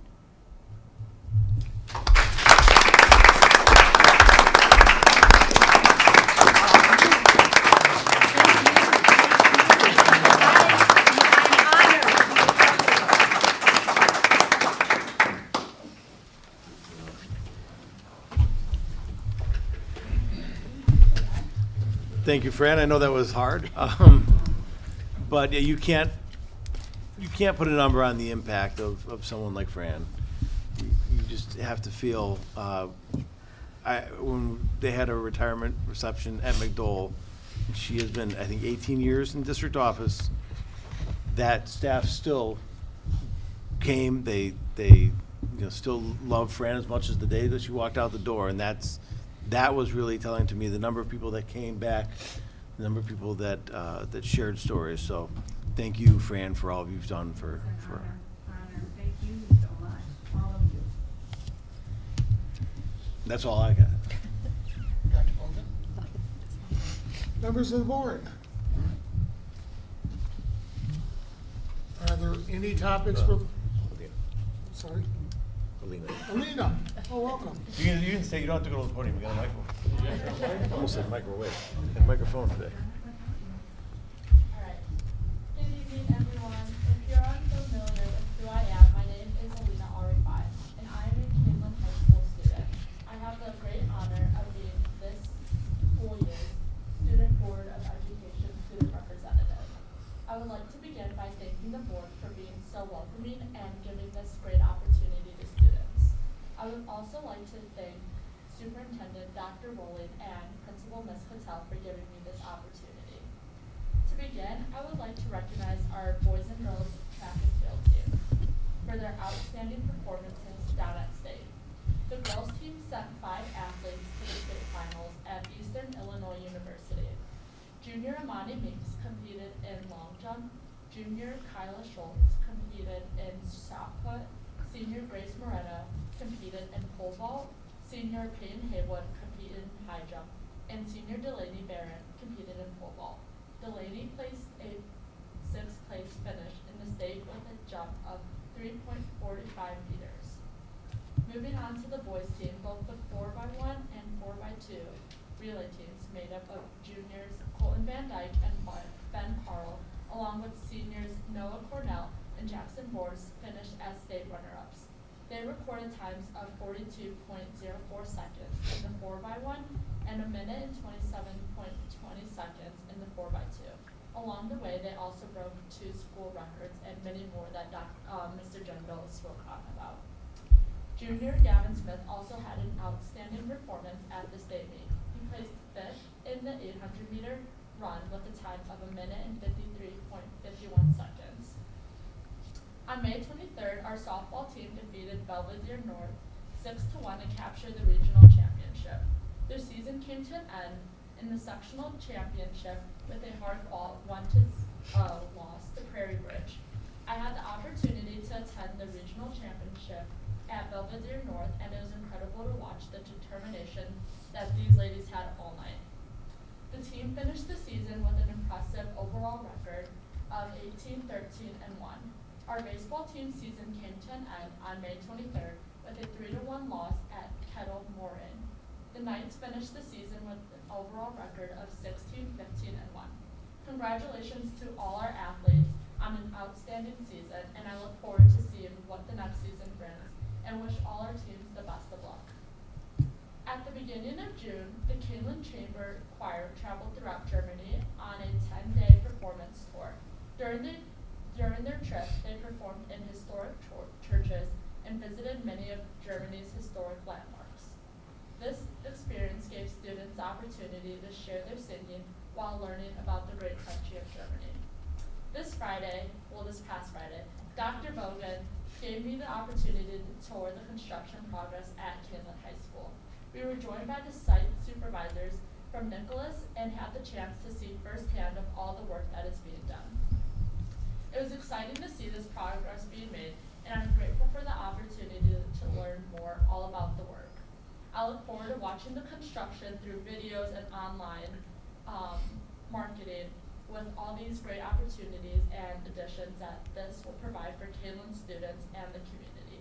Speaker 4: Thank you, Fran. I know that was hard, but you can't put a number on the impact of someone like Fran. You just have to feel. I when they had a retirement reception at McDowell, she has been, I think, 18 years in district office. That staff still came, they still loved Fran as much as the day that she walked out the door, and that was really telling to me, the number of people that came back, the number of people that shared stories. So thank you, Fran, for all you've done for
Speaker 17: Honor. Thank you so much, all of you.
Speaker 4: That's all I got.
Speaker 1: Dr. Bolton? Members of the board? Are there any topics for, sorry? Alina, oh, welcome.
Speaker 4: You can stay, you don't have to go to the podium, we got a microphone. Almost said microwave, got a microphone today.
Speaker 18: Alright. Good evening, everyone. If you're unfamiliar with who I am, my name is Alina Arifai, and I am a Kaneland High School student. I have the great honor of being this school year's Student Board of Education Student Representative. I would like to begin by thanking the board for being so welcoming and giving this great opportunity to students. I would also like to thank Superintendent Dr. Rowling and Principal Ms. Patel for giving me this opportunity. To begin, I would like to recognize our boys and girls track and field team for their outstanding performances down at state. The girls team sent 5 athletes to the state finals at Eastern Illinois University. Junior Amani Meeks competed in long jump. Junior Kyla Schultz competed in shot put. Senior Grace Moreno competed in pole vault. Senior Peyton Haywood competed in high jump. And Senior Delaney Barron competed in pole vault. Delaney placed a 6th place finish in the state with a jump of 3.45 meters. Moving on to the boys team, both the 4x1 and 4x2 relay teams made up of juniors Colton Van Dyke and Ben Carl, along with seniors Noah Cornell and Jackson Bors, finished as state runner-ups. They recorded times of 42.04 seconds in the 4x1 and a minute and 27.20 seconds in the 4x2. Along the way, they also broke 2 school records and many more that Mr. Jenville spoke on about. Junior Gavin Smith also had an outstanding performance at the state meet. He placed 5th in the 800-meter run with a time of a minute and 53.51 seconds. On May 23rd, our softball team defeated Belvedere North 6-1 to capture the regional championship. Their season came to an end in the sectional championship with a hard-fought 1-0 loss to Prairie Bridge. I had the opportunity to attend the regional championship at Belvedere North, and it was incredible to watch the determination that these ladies had all night. The team finished the season with an impressive overall record of 18-13-1. Our baseball team season came to an end on May 23rd with a 3-1 loss at Kettle Morin. The Knights finished the season with an overall record of 16-15-1. Congratulations to all our athletes on an outstanding season, and I look forward to seeing what the next season brings, and wish all our teams the best of luck. At the beginning of June, the Kaneland Chamber Choir traveled throughout Germany on a 10-day performance tour. During their trip, they performed in historic churches and visited many of Germany's historic landmarks. This experience gave students the opportunity to share their singing while learning about the great country of Germany. This past Friday, Dr. Bogan gave me the opportunity to tour the construction progress at Kaneland High School. We were joined by the site supervisors from Nicholas and had the chance to see firsthand of all the work that is being done. It was exciting to see this progress being made, and I'm grateful for the opportunity to learn more all about the work. I look forward to watching the construction through videos and online marketing with all these great opportunities and additions that this will provide for Kaneland students and the community.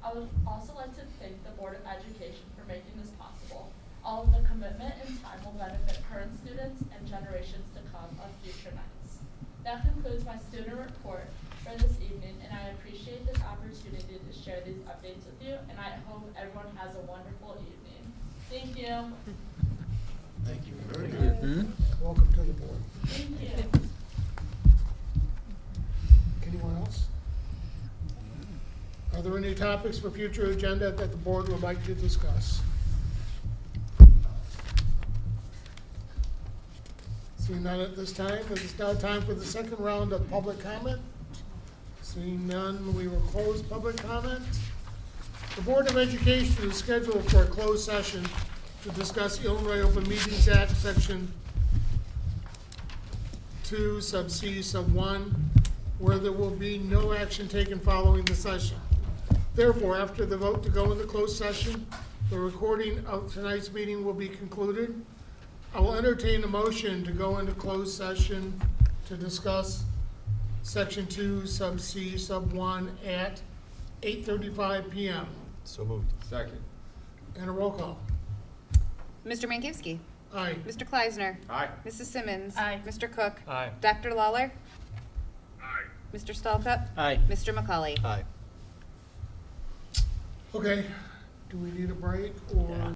Speaker 18: I would also like to thank the Board of Education for making this possible. All of the commitment and time will benefit current students and generations to come of future Knights. That concludes my student report for this evening, and I appreciate this opportunity to share these updates with you, and I hope everyone has a wonderful evening. Thank you.
Speaker 4: Thank you. Very good.
Speaker 1: Welcome to the board.
Speaker 18: Thank you.
Speaker 1: Anyone else? Are there any topics for future agenda that the board would like to discuss? Seeing none at this time, it is now time for the second round of public comment. Seeing none, we will close public comment. The Board of Education is scheduled for a closed session to discuss Illinois Open Meetings Act, Section 2, sub C, sub 1, where there will be no action taken following the session. Therefore, after the vote to go into closed session, the recording of tonight's meeting will be concluded. I will entertain a motion to go into closed session to discuss Section 2, sub C, sub 1 at 8:35 PM.
Speaker 14: So moved.
Speaker 2: Second.
Speaker 1: And a roll call.
Speaker 3: Mr. Mankowski.
Speaker 1: Aye.
Speaker 3: Mr. Kleisner.
Speaker 2: Aye.
Speaker 3: Mrs. Simmons.
Speaker 9: Aye.
Speaker 3: Mr. Cook.
Speaker 4: Aye.
Speaker 3: Dr. Lawler. Mr. Stallcup.
Speaker 5: Aye.
Speaker 3: Mr. McCauley.
Speaker 14: Aye.
Speaker 1: Okay, do we need a break or?